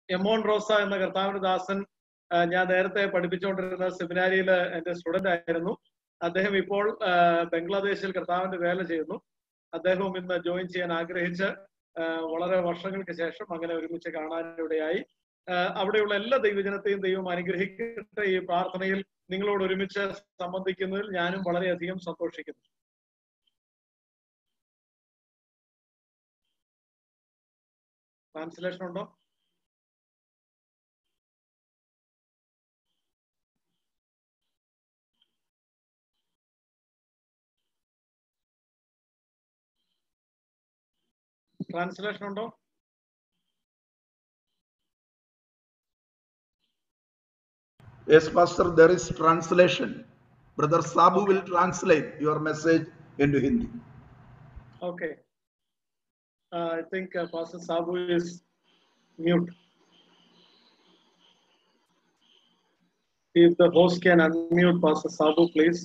എമോൻ റോസ എന്ന കർത്താവിന്റെ ദാസൻ ഞാൻ നേരത്തെ പഠിപ്പിച്ചുകൊണ്ടിരുന്ന സെമിനാരിയിൽ എന്റെ സ്റ്റുഡന്റ് ആയിരുന്നു. അദ്ദേഹം ഇപ്പോൾ ബംഗ്ലാദേശിൽ കർത്താവിന്റെ വേല ചെയ്യുന്നു. അദ്ദേഹവും ഇന്ന് ജോയിൻ ചെയ്യാൻ ആഗ്രഹിച്ച് വളരെ വർഷങ്ങൾക്ക് ശേഷം അങ്ങനെ ഒരുമിച്ച് കാണാനിടയായി. അവിടെയുള്ള എല്ലാ ദൈവജനത്തെയും ദൈവം അനുഗ്രഹിക്കട്ടെ. ഈ പ്രാർത്ഥനയിൽ നിങ്ങളോട് ഒരുമിച്ച് സംബന്ധിക്കുന്നതിൽ ഞാനും വളരെയധികം സന്തോഷിക്കുന്നു. ട്രാൻസ്ലേഷൻ ഉണ്ടോ? ട്രാൻസ്ലേഷൻ ഉണ്ടോ? Yes, Pastor, there is translation. Brother Sabu will translate your message into Hindi. Okay. I think Pastor Sabu is mute. If the host can unmute Pastor Sabu, please.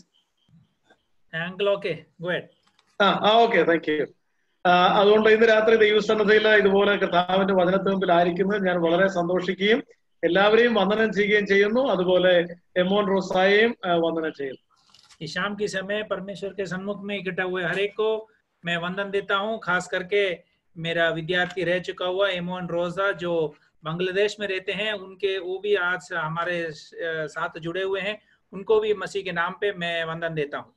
Uncle, okay, go ahead. Okay, thank you. അതുകൊണ്ട് ഇന്ന് രാത്രി ദൈവസന്നിധിയിൽ ഇതുപോലെ കർത്താവിന്റെ വചനത്തിന് മുമ്പിൽ ആയിരിക്കുന്നത് ഞാൻ വളരെ സന്തോഷിക്കുകയും എല്ലാവരെയും വന്ദനം ചെയ്യുകയും ചെയ്യുന്നു. അതുപോലെ എമോൻ റോസായെയും വന്ദനം ചെയ്യുന്നു. इस शाम के समय परमेश्वर के सम्मुख में इकट्ठा हुए हर एक को मैं वंदन देता हूँ. खास करके मेरा विद्यार्थी रह चुका हुआ एमोन रोजा जो बांग्लादेश में रहते हैं, उनके वो भी आज हमारे साथ जुड़े हुए हैं. उनको भी मसीह के नाम पे मैं वंदन देता हूँ.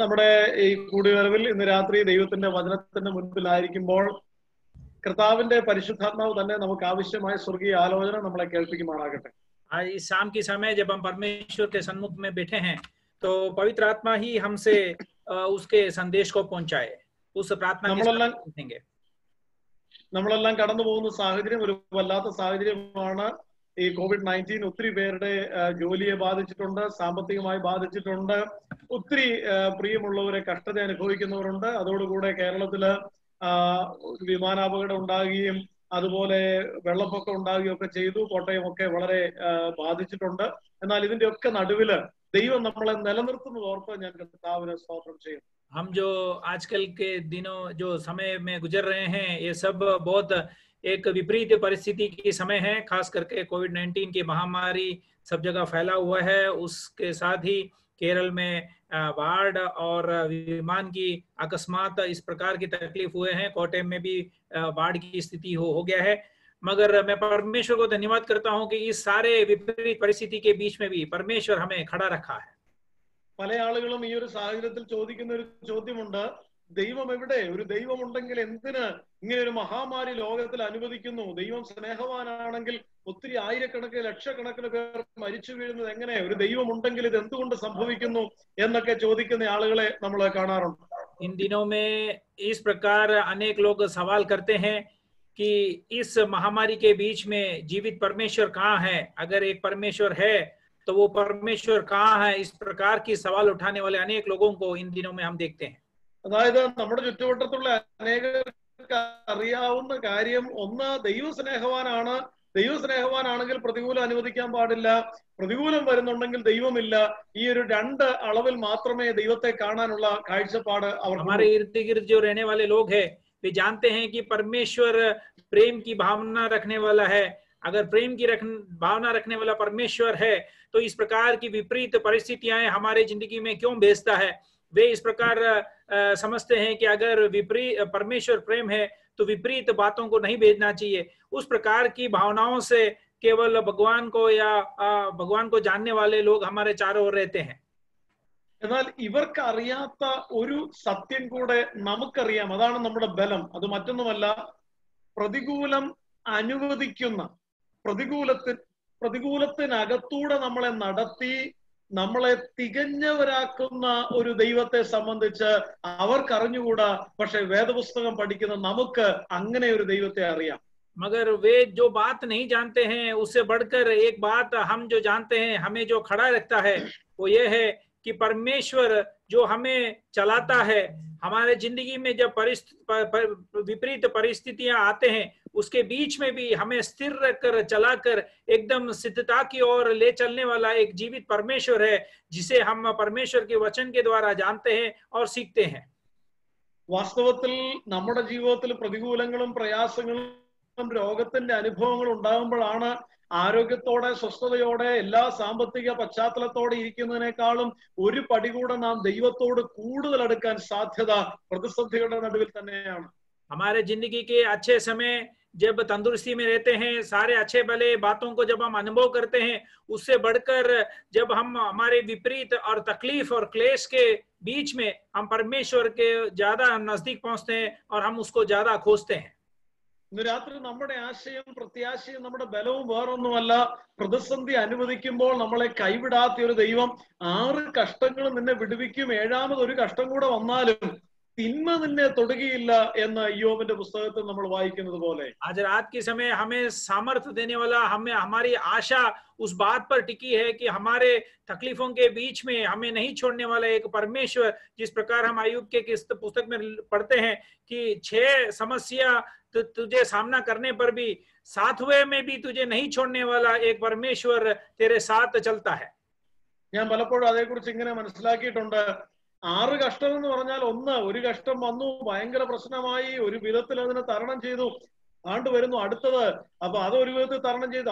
നമ്മുടെ ഈ കൂടിവരവിൽ ഇന്ന് രാത്രി ദൈവത്തിന്റെ വചനത്തിന്റെ മുൻപിലായിരിക്കുമ്പോൾ കർത്താവിന്റെ പരിശുദ്ധാത്മാവ് തന്നെ നമുക്ക് ആവശ്യമായ സ്വർഗീയ ആലോചന നമ്മളെ കേൾപ്പിക്കുമാറാകട്ടെ. इस शाम के समय जब हम परमेश्वर के सम्मुख में बैठे हैं तो पवित्र आत्मा ही हमसे उसके संदेश को पहुंचाए. उस प्रार्थना के നമ്മളെല്ലാം കടന്നു പോകുന്ന സാഹചര്യം ഒരു വല്ലാത്ത സാഹചര്യമാണ്. ഈ COVID-19 ഒത്തിരി പേരുടെ ജോലിയെ ബാധിച്ചിട്ടുണ്ട്, സാമ്പത്തികമായി ബാധിച്ചിട്ടുണ്ട്, ഒത്തിരി പ്രിയമുള്ളവരെ കഷ്ടത അനുഭവിക്കുന്നവരുണ്ട്. അതോടുകൂടെ കേരളത്തില് വിമാനാപകടം ഉണ്ടാകുകയും അതുപോലെ വെള്ളപ്പൊക്കം ഉണ്ടാകുകയും ഒക്കെ ചെയ്തു. കോട്ടയം ഒക്കെ വളരെ ബാധിച്ചിട്ടുണ്ട്. എന്നാൽ ഇതിന്റെ ഒക്കെ നടുവില് ദൈവം നമ്മളെ നിലനിർത്തുന്നത് ഓർത്ത് ഞാൻ കർത്താവിനെ സ്തോത്രം ചെയ്യുന്നു. हम जो आजकल के दिनों जो समय में गुजर रहे हैं, ये सब बहुत एक विपरीत परिस्थिति की समय है. खास करके कोविड-19 की महामारी सब जगह फैला हुआ है. उसके साथ ही केरल में बाढ़ और विमान की अकस्मात इस प्रकार की तकलीफ हुए हैं. कोटयम में भी बाढ़ की स्थिति हो गया है. मगर मैं परमेश्वर को धन्यवाद करता हूं कि इस सारे विपरीत परिस्थिति के बीच में भी परमेश्वर हमें खड़ा रखा है. പല ആളുകളും ഈ ഒരു സാഹചര്യത്തിൽ ചോദിക്കുന്ന ഒരു ചോദ്യമുണ്ട്, ദൈവം എവിടെ? ഒരു ദൈവം ഉണ്ടെങ്കിൽ എന്തിന് ഇങ്ങനെ ഒരു മഹാമാരി ലോകത്തിൽ അനുവദിക്കുന്നു? ദൈവം സ്നേഹവാനാണെങ്കിൽ ഒത്തിരി ആയിരക്കണക്കിന് ലക്ഷക്കണക്കിന് പേർ മരിച്ചു വീഴുന്നത് എങ്ങനെ? ഒരു ദൈവം ഉണ്ടെങ്കിൽ ഇത് എന്തുകൊണ്ട് സംഭവിക്കുന്നു എന്നൊക്കെ ചോദിക്കുന്ന ആളുകളെ നമ്മൾ കാണാറുണ്ട്. इन दिनों में इस प्रकार अनेक लोग सवाल करते हैं कि इस महामारी के बीच में जीवित परमेश्वर कहाँ है? अगर एक परमेश्वर है तो वो परमेश्वर कहाँ है? इस प्रकार की सवाल उठाने वाले अनेक लोगों को इन दिनों में हम देखते हैं. അതായത് നമ്മുടെ ചുറ്റുവട്ടത്തുള്ള അനേകർക്ക് അറിയാവുന്ന കാര്യം ഒന്ന്, ദൈവസ്നേഹവാനാണ്. ദൈവസ്നേഹവാനാണെങ്കിൽ പ്രതികൂലം അനുവദിക്കാൻ പാടില്ല. പ്രതികൂലം വരുന്നുണ്ടെങ്കിൽ ദൈവമില്ല. ഈ ഒരു രണ്ട് അളവിൽ മാത്രമേ ദൈവത്തെ കാണാനുള്ള കാഴ്ചപ്പാട് അവർ. हमारे इर्द गिर्द जो रहने वाले लोग हैं वे जानते हैं कि परमेश्वर प्रेम की भावना रखने वाला है. अगर प्रेम की भावना रखने वाला परमेश्वर है तो इस प्रकार की विपरीत परिस्थितियां हमारे जिंदगी में क्यों भेजता है? वे इस प्रकार समझते हैं कि अगर विपरीत परमेश्वर प्रेम है तो विपरीत बातों को नहीं भेजना चाहिए. उस प्रकार की भावनाओं से केवल भगवान को या भगवान को जानने वाले लोग हमारे चारों ओर रहते हैं. എന്നാൽ ഇവർക്ക് അറിയാത്ത ഒരു സത്യം കൂടെ നമുക്കറിയാം. അതാണ് നമ്മുടെ ബലം. അത് മറ്റൊന്നുമല്ല, പ്രതികൂലം അനുവദിക്കുന്ന പ്രതികൂലത്തിനകത്തൂടെ നമ്മളെ നടത്തി നമ്മളെ തികഞ്ഞവരാക്കുന്ന ഒരു ദൈവത്തെ സംബന്ധിച്ച് അവർക്കറിഞ്ഞുകൂടാ. പക്ഷെ വേദപുസ്തകം പഠിക്കുന്ന നമുക്ക് അങ്ങനെ ഒരു ദൈവത്തെ അറിയാം. मगर वे जो बात नहीं जानते हैं उससे बढ़कर एक बात हम जो जानते हैं, हमें जो खड़ा रखता है वो ये है कि परमेश्वर जो हमें चलाता है, हमारे जिंदगी में जब विपरीत परिस्थितियां आते हैं उसके बीच में भी हमें स्थिर रखकर चलाकर एकदम सिद्धता की ओर ले चलने वाला एक जीवित परमेश्वर है, जिसे हम परमेश्वर के वचन के द्वारा जानते हैं और सीखते हैं. വാസ്തവത്തിൽ നമ്മുടെ ജീവിതത്തിൽ പ്രതികൂലങ്ങളും പ്രയാസങ്ങളും രോഗത്തിന്റെ അനുഭവങ്ങൾ ഉണ്ടാകുമ്പോഴാണ് ആരോഗ്യത്തോടെ സ്വസ്ഥതയോടെ എല്ലാ സാമ്പത്തിക പശ്ചാത്തലത്തോടെ ഇരിക്കുന്നതിനേക്കാളും ഒരു പടി കൂടെ നാം ദൈവത്തോട് കൂടുതൽ അടുക്കാൻ സാധ്യത പ്രതിസന്ധികളുടെ നടുവിൽ തന്നെയാണ്. हमारे जिंदगी के अच्छे समय जब तंदुरुस्ती में रहते हैं, सारे अच्छे भले बातों को जब हम अनुभव करते हैं, उससे बढ़कर जब हम हमारे विपरीत और तकलीफ और क्लेश के बीच में हम परमेश्वर के ज्यादा नजदीक पहुंचते हैं और हम उसको ज्यादा खोजते हैं. ഇന്ന് രാത്രി നമ്മുടെ ആശയും പ്രത്യാശയും നമ്മുടെ ബലവും വേറൊന്നുമല്ല, പ്രതിസന്ധി അനുവദിക്കുമ്പോൾ നമ്മളെ കൈവിടാത്ത ഒരു ദൈവം 6 കഷ്ടങ്ങൾ നിന്നെ വിടുവിക്കും, 7ാമത് ഒരു കഷ്ടം കൂടെ വന്നാലും തിന്മ നിന്നെ തൊടുകയില്ല എന്ന് ഇയ്യോബിന്റെ പുസ്തകത്തിൽ നമ്മൾ വായിക്കുന്നത് പോലെ. आज रात के समय हमें सामर्थ्य देने वाला, हमें हमारी आशा उस बात पर टिकी है कि हमारे तकलीफों के बीच में हमें नहीं छोड़ने वाला एक परमेश्वर, जिस प्रकार हम अय्यूब के पुस्तक में पढ़ते हैं कि 6 समस्या तुझे सामना करने पर भी 7वें में भी तुझे नहीं छोड़ने वाला एक परमेश्वर तेरे साथ चलता है. ഞാൻ പലപ്പോഴും അതേക്കുറിച്ച് ഇങ്ങനെ മനസ്സിലാക്കിയിട്ടുണ്ട്. 6 കഷ്ടം എന്ന് പറഞ്ഞാൽ ഒരു കഷ്ടം വന്നു, ഭയങ്കര പ്രശ്നമായി, ഒരു വിധത്തിൽ അതിനെ തരണം ചെയ്തു, ആണ്ട് വരുന്നു അടുത്തത്, അപ്പൊ അതൊരു വിധത്തിൽ തരണം ചെയ്തു,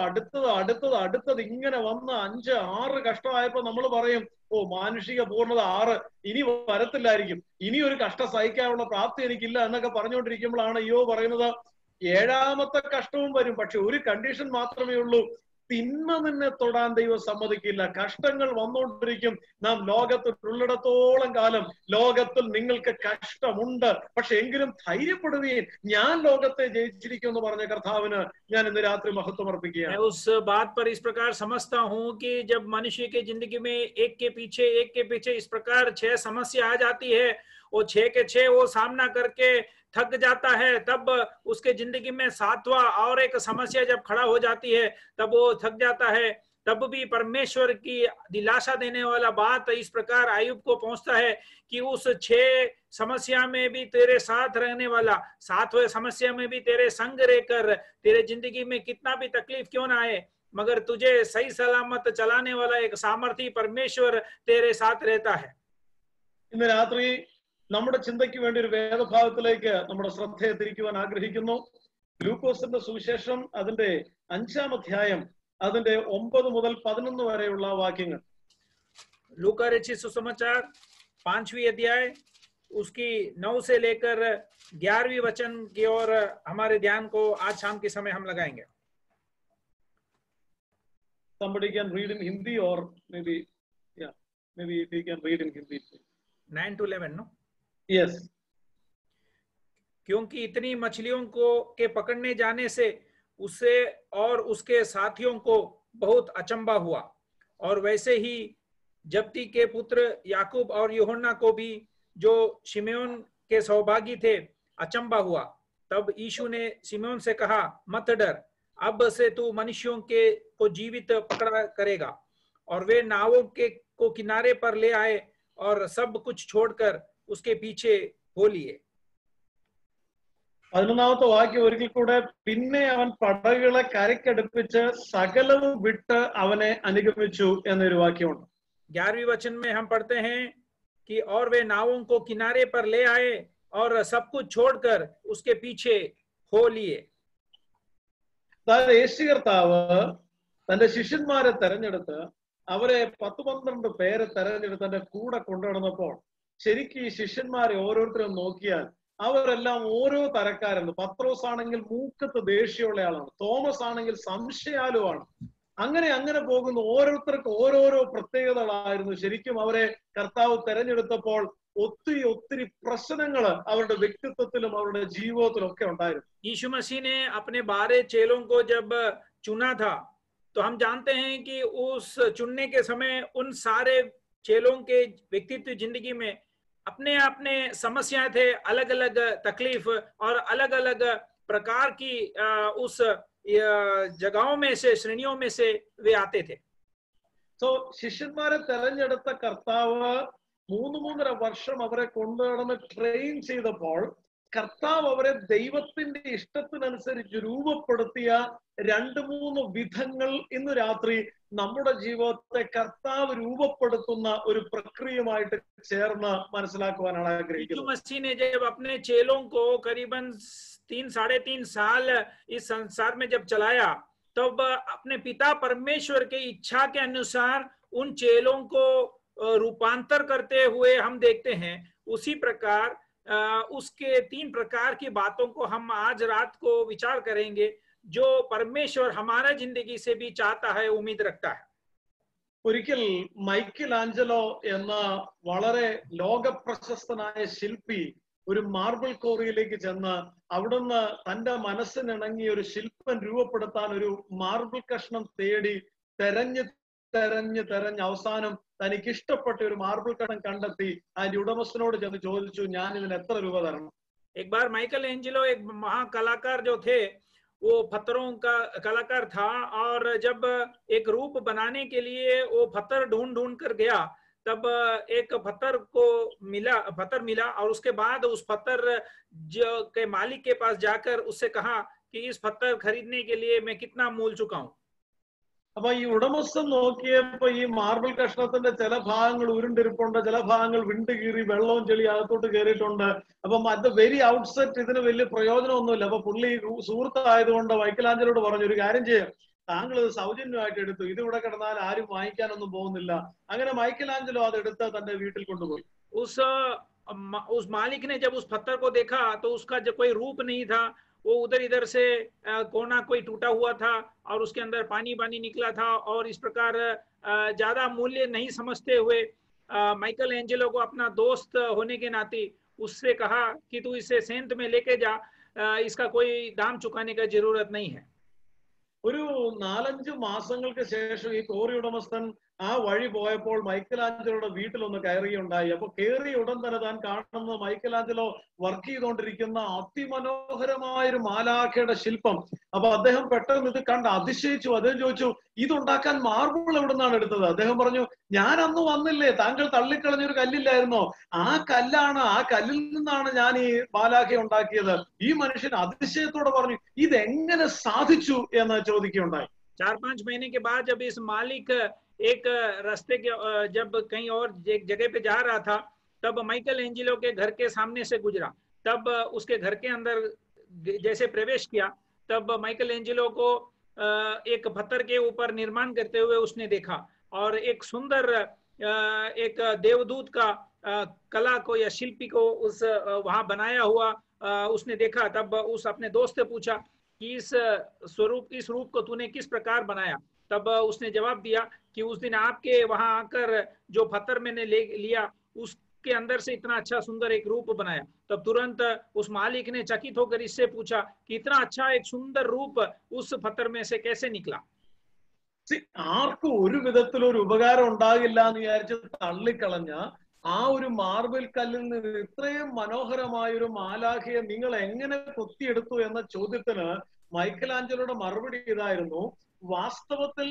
അടുത്തത് ഇങ്ങനെ വന്ന് 5, 6 കഷ്ടമായപ്പോ നമ്മൾ പറയും, ഓ മാനുഷിക പൂർണ്ണത 6 ഇനി വരത്തില്ലായിരിക്കും, ഇനി ഒരു കഷ്ടം സഹിക്കാനുള്ള പ്രാപ്തി എനിക്കില്ല എന്നൊക്കെ പറഞ്ഞുകൊണ്ടിരിക്കുമ്പോഴാണ് അയ്യോ പറയുന്നത് 7ാമത്തെ കഷ്ടവും വരും, പക്ഷെ ഒരു കണ്ടീഷൻ മാത്രമേ ഉള്ളൂ, തിന്മ നിന്നെ തൊടാൻ ദൈവം സമ്മതിക്കില്ല. കഷ്ടങ്ങൾ വന്നുകൊണ്ടിരിക്കും. നാം ലോകത്തിൽ ഉള്ളിടത്തോളം കാലം ലോകത്തിൽ നിങ്ങൾക്ക് കഷ്ടമുണ്ട്, പക്ഷെ എങ്കിലും ധൈര്യപ്പെടുകയും ഞാൻ ലോകത്തെ ജയിച്ചിരിക്കും എന്ന് പറഞ്ഞ കർത്താവിന് ഞാൻ ഇന്ന് രാത്രി മഹത്വം അർപ്പിക്കുകയാണ്. मैं उस बात पर इस प्रकार समझता हूँ कि जब मनुष्य के जिंदगी में एक के पीछे इस प्रकार 6 समस्या आ जाती है, वो 6 के 6 वो सामना करके थक जाता है, तब उसके जिंदगी में 7वां और एक समस्या जब खड़ा हो जाती है तब वो थक जाता है. तब भी परमेश्वर की दिलासा देने वाला बात इस प्रकार अय्यूब को पहुंचता है कि उस 6 समस्या में भी तेरे साथ रहने वाला, 7वें समस्या में भी तेरे संग रहकर तेरे जिंदगी में कितना भी तकलीफ क्यों ना आए, मगर तुझे सही सलामत चलाने वाला एक सामर्थी परमेश्वर तेरे साथ रहता है. ഇന്ന് രാത്രി നമ്മുടെ ചിന്തയ്ക്ക് വേണ്ടി ഒരു വേദഭാഗത്തിലേക്ക് നമ്മുടെ ശ്രദ്ധയെ തിരിക്കുവാൻ ആഗ്രഹിക്കുന്നു. ലൂക്കോസിന്റെ സുവിശേഷം അതിന്റെ 5ാം അധ്യായം അതിന്റെ 9 മുതൽ 11 വരെയുള്ള വാക്യങ്ങൾ. लूका रचित सुसमाचार 5वीं अध्याय उसकी 9 से लेकर 11वीं वचन की ओर हमारे ध्यान को आज शाम के समय हम लगाएंगे. Somebody can read in Hindi or maybe if he can read in Hindi. 9 to 11 no? Yes. क्योंकि इतनी मछलियों को के पकड़ने जाने से उसे और उसके साथियों को बहुत अचंभा हुआ, और वैसे ही जब्ती के पुत्र याकूब और यूहन्ना को भी, जो शिमयोन के सौभागी थे, अचंभा हुआ. तब यीशु ने शिमयोन से कहा, मत डर, अब से तू मनुष्यों के को जीवित पकड़ा करेगा. और वे नावों के को किनारे पर ले आए और सब कुछ छोड़कर उसके पीछे हो लिए. 11ാമത്തെ വാക്യം ഒരിക്കൽ കൂടെ, പിന്നെ അവൻ പടകുകളെ കരയ്ക്കടുപ്പിച്ച് സകലവും വിട്ട് അവനെ അനുഗമിച്ചു എന്നൊരു വാക്യമുണ്ട്. 11वीं वचन में हम पढ़ते हैं कि और वे नावों को किनारे पर ले आए और सब कुछ छोड़कर उसके पीछे हो लिए. അതായത് യേശു കർത്താവ് തന്റെ ശിഷ്യന്മാരെ തെരഞ്ഞെടുത്ത് അവരെ 10-12 പേരെ തെരഞ്ഞെടുത്ത് തന്റെ കൂടെ കൊണ്ടുനടന്നപ്പോൾ ശരിക്കും ഈ ശിഷ്യന്മാരെ ഓരോരുത്തരും നോക്കിയാൽ അവരെല്ലാം ഓരോ തരക്കാരുണ്ട്. പത്രോസ് ആണെങ്കിൽ മൂക്കത്ത് ദേഷ്യമുള്ള ആളാണ്, തോമസ് ആണെങ്കിൽ സംശയാലുവാണ്. അങ്ങനെ പോകുന്ന ഓരോരുത്തർക്ക് ഓരോരോ പ്രത്യേകതകളായിരുന്നു. ശരിക്കും അവരെ കർത്താവ് തെരഞ്ഞെടുത്തപ്പോൾ ഒത്തിരി പ്രശ്നങ്ങൾ അവരുടെ വ്യക്തിത്വത്തിലും അവരുടെ ജീവിതത്തിലും ഒക്കെ ഉണ്ടായിരുന്നു. यीशु मसीह ने अपने 12 चेलों को जब चुना था, तो हम जानते हैं कि उस चुनने के समय उन सारे चेलों के व्यक्तित्व जिंदगी में अपने अपने समस्याएं थे, अलग अलग तकलीफ और अलग अलग प्रकार की उस जगहों में से, श्रेणियों में से वे आते थे. സോ ശിഷ്യന്മാരെ തെരഞ്ഞെടുത്ത കർത്താവ് 3.5 വർഷം അവരെ കൊണ്ടുനടന്ന് ട്രെയിൻ ചെയ്തപ്പോൾ കർത്താവ് അവരെ ദൈവത്തിന്റെ ഇഷ്ടത്തിനനുസരിച്ച് രൂപപ്പെടുത്തിയ 2-3 വിധങ്ങൾ ഇന്ന് രാത്രി നമ്മുടെ ജീവിതത്തെ കർത്താവ് രൂപപ്പെടുത്തുന്ന ഒരു പ്രക്രിയയുമായിട്ട് ചേർന്ന് മനസ്സിലാക്കുവാനാണ് ആഗ്രഹിക്കുന്നത്. मसीह ने जब अपने चेलों को करीबन 3-3.5 साल इस संसार में जब चलाया, तब अपने पिता परमेश्वर के इच्छा के अनुसार उन चेलों को रूपांतर करते हुए हम देखते हैं। उसी प्रकार उसके 3 प्रकार की बातों को हम आज रात को विचार करेंगे, जो परमेश्वर हमारा जिंदगी से भी चाहता है, उम्मीद रखता है। ഒരിക്കൽ മൈക്കൽ ആഞ്ചലോ എന്ന വളരെ ലോകപ്രശസ്തനായ ശില്പി ഒരു മാർബിൾ കോറിയിലേക്ക് ചെന്ന് അവിടുന്ന് തന്റെ മനസ്സിനിണങ്ങിയ ഒരു ശില്പം രൂപപ്പെടുത്താൻ ഒരു മാർബിൾ കഷ്ണം തേടി തെരഞ്ഞ് അവസാനം തനിക്ക് ഇഷ്ടപ്പെട്ട ഒരു മാർബിൾ കഷ്ണം കണ്ടെത്തി അതിന്റെ ഉടമസ്ഥനോട് ചെന്ന് ചോദിച്ചു, ഞാൻ ഇതിന് എത്ര രൂപ തരണം? एक बार माइकल एंजेलो एक महाकलाकार जो थे, वो पत्थरों का कलाकार था, और जब एक रूप बनाने के लिए वो पत्थर ढूंढ कर गया, तब एक पत्थर मिला और उसके बाद उस पत्थर के मालिक के पास जाकर उससे कहा कि इस पत्थर खरीदने के लिए मैं कितना मूल चुका हूँ। അപ്പൊ ഈ ഉടമസ്ഥൻ നോക്കിയപ്പോ ഈ മാർബിൾ കഷ്ണത്തിന്റെ ചില ഭാഗങ്ങൾ ഉരുണ്ടിരിപ്പുണ്ട്, ചില ഭാഗങ്ങൾ വിണ്ട് കീറി വെള്ളവും ചെളി അകത്തോട്ട് കയറിയിട്ടുണ്ട്. അപ്പം അത് വെരി ഔട്ട്സെറ്റ് ഇതിന് വലിയ പ്രയോജനമൊന്നുമില്ല. അപ്പൊ പുള്ളി സുഹൃത്തായതുകൊണ്ട് മൈക്കലാഞ്ചലോട് പറഞ്ഞു, ഒരു കാര്യം ചെയ്യാം, താങ്കൾ ഇത് സൗജന്യമായിട്ട് എടുത്തു, ഇത് ഇവിടെ കിടന്നാൽ ആരും വാങ്ങിക്കാനൊന്നും പോകുന്നില്ല. അങ്ങനെ മൈക്കലാഞ്ചലോ അത് എടുത്ത് തന്റെ വീട്ടിൽ കൊണ്ടുപോയി. उस मालिक ने जब उस पत्थर को देखा तो उसका जो कोई रूप नहीं था, वो उधर इधर से कोना कोई टूटा हुआ था और उसके अंदर पानी निकला था, और इस प्रकार ज्यादा मूल्य नहीं समझते हुए माइकल एंजेलो को अपना दोस्त होने के नाते उससे कहा कि तू इसे सेंट में लेके जा, इसका कोई दाम चुकाने का जरूरत नहीं है। ഒരു 4-5 മാസങ്ങൾക്ക് ശേഷം ഈ കോറി ഉടമസ്ഥൻ ആ വഴി പോയപ്പോൾ മൈക്കലാഞ്ചലോയുടെ വീട്ടിലൊന്ന് കയറിയുണ്ടായി. അപ്പൊ കയറിയ ഉടൻ തന്നെ താൻ കാണുന്ന മൈക്കലാഞ്ചലോ വർക്ക് ചെയ്തുകൊണ്ടിരിക്കുന്ന അതിമനോഹരമായ ഒരു മാലാഖയുടെ ശില്പം. അപ്പൊ അദ്ദേഹം പെട്ടെന്ന് ഇത് കണ്ട് അതിശയിച്ചു. അദ്ദേഹം ചോദിച്ചു, ഇതുണ്ടാക്കാൻ മാർബിൾ എവിടെ നിന്നാണ് എടുത്തത്? അദ്ദേഹം പറഞ്ഞു, ഞാൻ അന്ന് വന്നില്ലേ, താങ്കൾ തള്ളിക്കളഞ്ഞൊരു കല്ലില്ലായിരുന്നോ, ആ കല്ലാണ്, ആ കല്ലിൽ നിന്നാണ് ഞാൻ ഈ മാലാഖ ഉണ്ടാക്കിയത്. ഈ മനുഷ്യൻ അതിശയത്തോടെ പറഞ്ഞു, ഇതെങ്ങനെ സാധിച്ചു എന്ന് ചോദിക്കുകയുണ്ടായി. 4-5 महीने के बाद जब इस मालिक एक रास्ते के जब कहीं और एक जगह पे जा रहा था, तब माइकल एंजेलो के घर के सामने से गुजरा। तब उसके घर के अंदर जैसे प्रवेश किया, तब माइकल एंजेलो को एक पत्थर के ऊपर निर्माण करते हुए उसने देखा, और एक सुंदर एक देवदूत का कला को या शिल्पी को उस वहां बनाया हुआ उसने देखा। तब उस अपने दोस्त से पूछा कि इस रूप को तूने किस प्रकार बनाया? तब उसने जवाब दिया कि उस दिन आपके वहां आकर जो पत्थर मैंने लिया, उसके अंदर से इतना अच्छा सुंदर एक रूप बनाया। तब तुरंत उस मालिक ने चकित होकर इससे पूछा कि इतना अच्छा एक सुंदर रूप उस पत्थर में से कैसे निकला? ആർക്കും ഒരു വിധത്തിലൊരു ഉപകാരം ഉണ്ടാകില്ല എന്ന് വിചാരിച്ച് തള്ളിക്കളഞ്ഞ ആ ഒരു മാർബിൾ കല്ലിൽ നിന്ന് ഇത്രയും മനോഹരമായ ഒരു മാലാഖയെ നിങ്ങൾ എങ്ങനെ കൊത്തിയെടുത്തു എന്ന ചോദ്യത്തിന് മൈക്കലാഞ്ചലോയുടെ മറുപടി ഇതായിരുന്നു, വാസ്തവത്തിൽ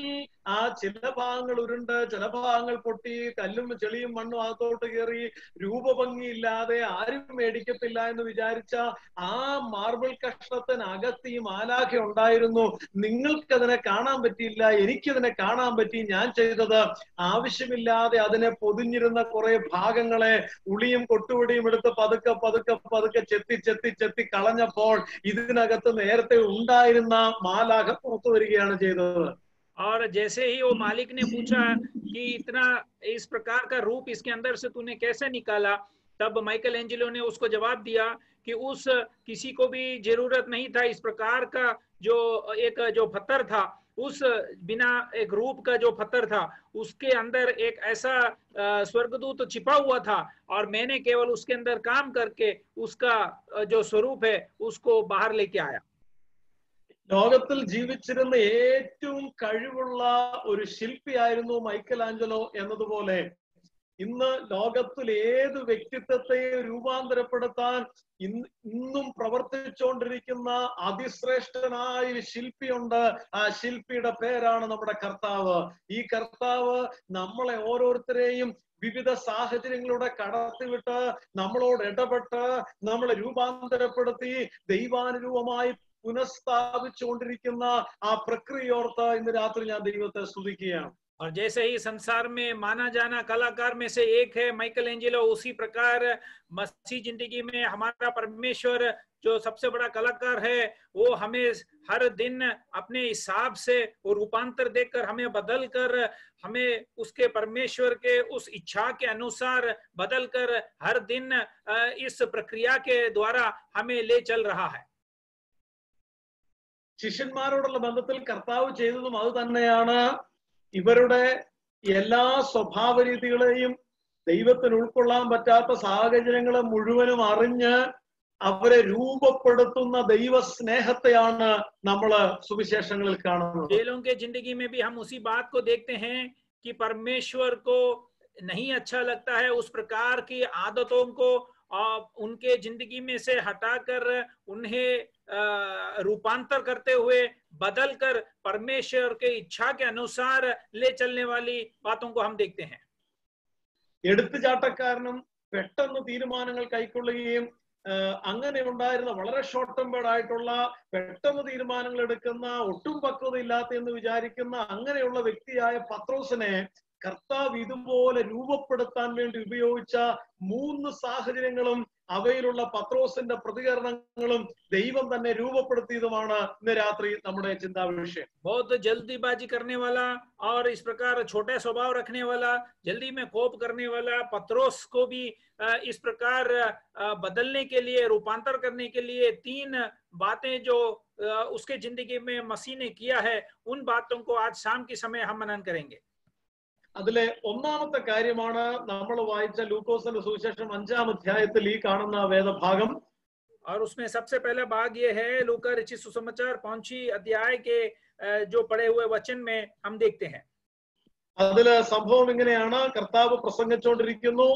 ആ ചില ഭാഗങ്ങൾ ഉരുണ്ട്, ചില ഭാഗങ്ങൾ പൊട്ടി, കല്ലും ചെളിയും മണ്ണും അകത്തോട്ട് കയറി രൂപഭംഗിയില്ലാതെ ആരും മേടിക്കത്തില്ല എന്ന് വിചാരിച്ച ആ മാർബിൾ കഷ്ണത്തിനകത്ത് ഈ മാലാഖ ഉണ്ടായിരുന്നു. നിങ്ങൾക്കതിനെ കാണാൻ പറ്റിയില്ല, എനിക്കതിനെ കാണാൻ പറ്റി. ഞാൻ ചെയ്തത് ആവശ്യമില്ലാതെ അതിനെ പൊതിഞ്ഞിരുന്ന കുറെ ഭാഗങ്ങളെ ഉളിയും കൊട്ടുപൊടിയും എടുത്ത് പതുക്കെ പതുക്കെ പതുക്കെ ചെത്തി കളഞ്ഞപ്പോൾ ഇതിനകത്ത് നേരത്തെ ഉണ്ടായിരുന്ന മാലാഖ പുറത്തു വരികയാണ് ചെയ്തത്. और जैसे ही वो मालिक ने पूछा कि इतना इस प्रकार का रूप इसके अंदर से तूने कैसे निकाला, तब माइकल एंजेलो ने उसको जवाब दिया कि उस किसी को भी जरूरत नहीं था इस प्रकार का जो पत्थर था, उस बिना एक रूप का जो पत्थर था उसके अंदर एक ऐसा स्वर्गदूत छिपा हुआ था, और मैंने केवल उसके अंदर काम करके उसका जो स्वरूप है उसको बाहर लेके आया। ലോകത്തിൽ ജീവിച്ചിരുന്ന ഏറ്റവും കഴിവുള്ള ഒരു ശില്പിയായിരുന്നു മൈക്കലാഞ്ചലോ എന്നതുപോലെ ഇന്ന് ലോകത്തിൽ ഏത് വ്യക്തിത്വത്തെയും രൂപാന്തരപ്പെടുത്താൻ ഇന്നും പ്രവർത്തിച്ചുകൊണ്ടിരിക്കുന്ന അതിശ്രേഷ്ഠനായ ഒരു ശില്പിയുണ്ട്. ആ ശില്പിയുടെ പേരാണ് നമ്മുടെ കർത്താവ്. ഈ കർത്താവ് നമ്മളെ ഓരോരുത്തരെയും വിവിധ സാഹചര്യങ്ങളിലൂടെ കടത്തിവിട്ട് നമ്മളോട് ഇടപെട്ട് നമ്മളെ രൂപാന്തരപ്പെടുത്തി ദൈവാനുരൂപമായി പുനഃസ്ഥാപിച്ചുകൊണ്ടിരിക്കുന്ന ആ പ്രക്രിയയോർത്ത് ഇന്ന് രാത്രി ഞാൻ ദൈവത്തെ സ്തുതിക്കുകയാണ്. और जैसे ही संसार में माना जाना कलाकार में से एक है माइकल एंजेलो, उसी प्रकार मसीह जिंदगी में हमारा परमेश्वर जो सबसे बड़ा कलाकार है, वो हमें हर दिन अपने हिसाब से वो रूपांतर देकर हमें बदल कर हमें उसके परमेश्वर के उस इच्छा के अनुसार बदल कर हर दिन इस प्रक्रिया के द्वारा हमें ले चल रहा है. ശിഷ്യന്മാരോടുള്ള ബന്ധത്തിൽ കർത്താവ് ചെയ്തതും അത് തന്നെയാണ്. ഇവരുടെ എല്ലാ സ്വഭാവ രീതികളെയും ദൈവത്തിന് ഉൾക്കൊള്ളാൻ പറ്റാത്ത സാഹചര്യങ്ങളെ മുഴുവനും അറിഞ്ഞ് അവരെ രൂപപ്പെടുത്തുന്ന ദൈവ സ്നേഹത്തെയാണ് നമ്മൾ സുവിശേഷങ്ങളിൽ കാണുന്നത്. जेलों के जिंदगी में भी हम उसी बात को देखते हैं कि परमेश्वर को नहीं अच्छा लगता है उस प्रकार की आदतों को उनके जिंदगी में से हटाकर उन्हें रूपांतर करते हुए बदल कर परमेश्वर के इच्छा के अनुसार ले चलने वाली बातों को हम देखते हैं. എടുത്തുചാട്ടക്കാരനും പെട്ടെന്ന് തീരുമാനങ്ങൾ കൈക്കൊള്ളുകയും അങ്ങനെ ഉണ്ടായിരുന്ന വളരെ ഷോർട്ട് ടെമ്പേർഡ് ആയിട്ടുള്ള പെട്ടെന്ന് തീരുമാനങ്ങൾ എടുക്കുന്ന ഒട്ടും പക്വതയില്ലാത്ത എന്ന് വിചാരിക്കുന്ന അങ്ങനെയുള്ള വ്യക്തിയായ പത്രോസിനെ കർത്താവ് ഇതുപോലെ രൂപപ്പെടുത്താൻ വേണ്ടി ഉപയോഗിച്ച 3 സാഹചര്യങ്ങളും അവയിലുള്ള പത്രോസിന്റെ പ്രതികരണങ്ങളും ദൈവം തന്നെ രൂപപ്പെടുത്തിയതുമാണ് ഇന്ന് രാത്രി നമ്മുടെ ചിന്താ വിഷയം. बहुत जल्दीबाजी करने वाला और इस प्रकार छोटे स्वभाव रखने वाला, जल्दी में कोप करने वाला पत्रोस को भी इस प्रकार बदलने के लिए, रूपांतर करने के लिए 3 बातें जो उसके जिंदगी में मसीह ने किया है, उन बातों को आज शाम के समय हम मनन करेंगे. അതിലെ ഒന്നാമത്തെ കാര്യമാണ് നമ്മൾ വായിച്ച ലൂക്കോസിന്റെ സുവിശേഷം 5-ാം അധ്യായത്തിൽ ഈ കാണുന്ന വേദഭാഗം. और उसमें सबसे पहला भाग ये है लूका रचित सुसमाचार 5 अध्याय के जो पढ़े हुए वचन में हम देखते हैं. അതില് സംഭവം ഇങ്ങനെയാണ്. കർത്താവ് പ്രസംഗിച്ചുകൊണ്ടിരിക്കുന്നു.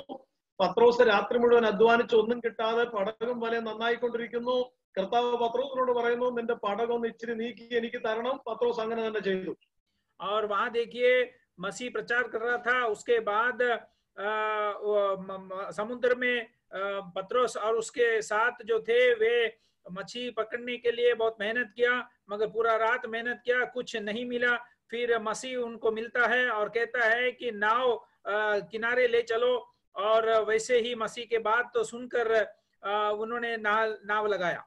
പത്രോസ് രാത്രി മുഴുവൻ അധ്വാനിച്ച് ഒന്നും കിട്ടാതെ പടകും വലയും നന്നായിക്കൊണ്ടിരിക്കുന്നു. കർത്താവ് പത്രോസിനോട് പറയുന്നു, നിന്റെ പടകൊന്ന് ഇച്ചിരി നീക്കി എനിക്ക് തരണം. പത്രോസ് അങ്ങനെ തന്നെ ചെയ്തു. और वहां देखिए मसीह प्रचार कर रहा था. उसके बाद समुद्र में पत्रोस और उसके साथ जो थे वे मछली पकड़ने के लिए बहुत मेहनत किया, मगर पूरा रात मेहनत किया, कुछ नहीं मिला. फिर मसीह उनको मिलता है और कहता है कि नाव किनारे ले चलो. और वैसे ही मसीह के बात तो सुनकर उन्होंने नाव लगाया.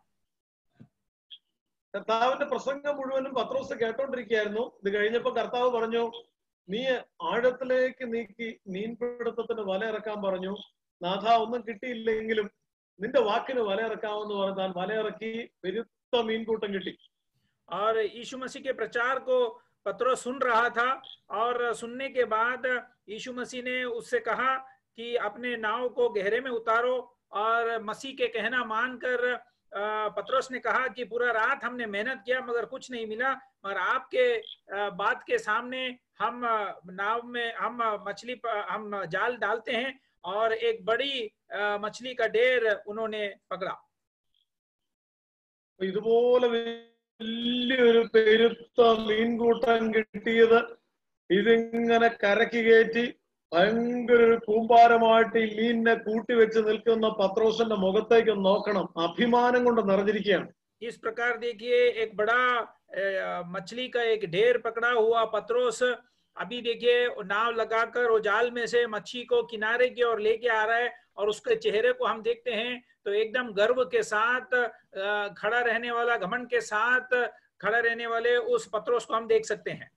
കർത്താവിന്റെ പ്രസംഗം മുഴുവനും പത്രോസ് കേട്ടോണ്ടിരിക്കുകയായിരുന്നു. ഇത് കഴിഞ്ഞപ്പോ കർത്താവ് പറഞ്ഞു, നീ ആഴത്തിലേക്ക് നീക്കി മീൻപിടുത്തത്തിന് വല ഇറക്കാൻ പറഞ്ഞു. നാഥ ഒന്നും കിട്ടിയില്ലെങ്കിലും നിന്റെ വാക്കിന് വല ഇറക്കാമെന്ന് പറഞ്ഞാൽ വല ഇറക്കി പെരുത്ത മീൻകൂട്ടം കിട്ടി. और यीशु मसीह के प्रचार को पत्रोस सुन रहा था और सुनने के बाद यीशु मसीह ने उससे कहा कि अपने नाव को गहरे में उतारो. और मसीह के कहना मानकर पत्रोस ने कहा कि पूरा रात हमने मेहनत किया मगर कुछ नहीं मिला, मगर आपके बात के सामने हम नाव में हम जाल डालते हैं. और एक बड़ी मछली का ढेर उन्होंने पकड़ा. ഇതുപോലെ വലിയൊരു പെരുത്ത മീൻകൂട്ടം കിട്ടിയത് ഇതിങ്ങനെ കരക്ക് കയറ്റി ഭയങ്കര ഒരു കൂമ്പാരമായിട്ട് ഈ മീനിനെ കൂട്ടിവെച്ച് നിൽക്കുന്ന പത്രോസിന്റെ മുഖത്തേക്ക് നോക്കണം. അഭിമാനം കൊണ്ട് നിറഞ്ഞിരിക്കുകയാണ്. इस प्रकार देखिए एक बड़ा मछली का एक ढेर पकड़ा हुआ पत्रोस अभी देखिए नाव लगाकर वो जाल में से मच्छी को किनारे की ओर लेके आ रहा है. और उसके चेहरे को हम देखते हैं तो एकदम गर्व के साथ खड़ा रहने वाला, घमंड के साथ खड़ा रहने वाले उस पत्रोस को हम देख सकते हैं.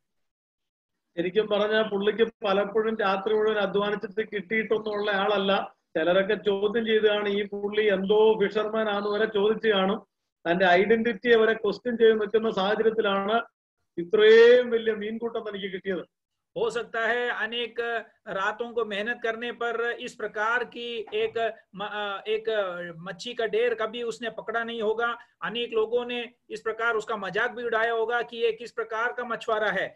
ശരിക്കും പറഞ്ഞാൽ പുള്ളിക്ക് പലപ്പോഴും രാത്രി മുഴുവൻ അധ്വാനിച്ചിട്ട് കിട്ടിയിട്ടൊന്നുള്ള ആളല്ല. ചിലരൊക്കെ ചോദ്യം ചെയ്താണ് ഈ പുള്ളി എന്തോ ഫിഷർമാൻ ആണെന്ന് വരെ ചോദിച്ചു കാണും. തന്റെ ഐഡന്റിറ്റിയെ വരെ ക്വസ്റ്റ്യൻ ചെയ്ത് നിൽക്കുന്ന സാഹചര്യത്തിലാണ് ഇത്രയും വലിയ മീൻകൂട്ടം തനിക്ക് കിട്ടിയത്. हो सकता है अनेक रातों को मेहनत करने पर इस प्रकार की एक मच्छी का ढेर कभी उसने पकड़ा नहीं होगा. अनेक लोगों ने इस प्रकार उसका मजाक भी उड़ाया होगा कि ये किस प्रकार का मछुआरा है.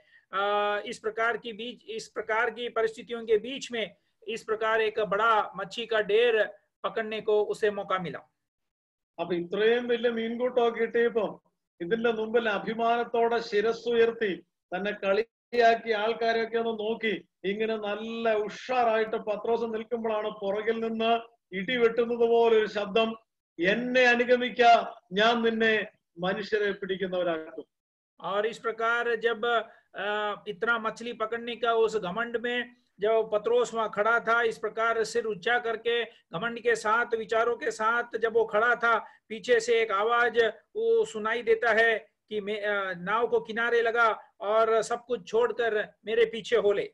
इस प्रकार की परिस्थितियों के बीच में इस प्रकार एक बड़ा मच्छी का ढेर पकड़ने को उसे मौका मिला। അപ്പൊ ഇത്രയും വലിയ മീൻകൂട്ടമൊക്കെ കിട്ടിയപ്പോ ഇതിന്റെ മുമ്പിൽ അഭിമാനത്തോടെ ശിരസ്സുയർത്തി തന്നെ കളിയാക്കി ആൾക്കാരെയൊക്കെ ഒന്ന് നോക്കി ഇങ്ങനെ നല്ല ഉഷാറായിട്ട് പത്രോസ് നിൽക്കുമ്പോഴാണ് പുറകിൽ നിന്ന് ഇടിവെട്ടുന്നത് പോലെ ഒരു ശബ്ദം, എന്നെ അനുഗമിക്ക, ഞാൻ നിന്നെ മനുഷ്യരെ പിടിക്കുന്നവരാക്കും. और इस प्रकार जब इतना मछली पकड़ने का उस घमंड में जब पत्रोस वहां खड़ा था, इस प्रकार सिर ऊंचा करके घमंड के साथ, विचारों के साथ जब वो खड़ा था, पीछे से एक आवाज वो सुनाई देता है कि नाव को किनारे लगा और सब कुछ छोड़कर मेरे पीछे हो ले।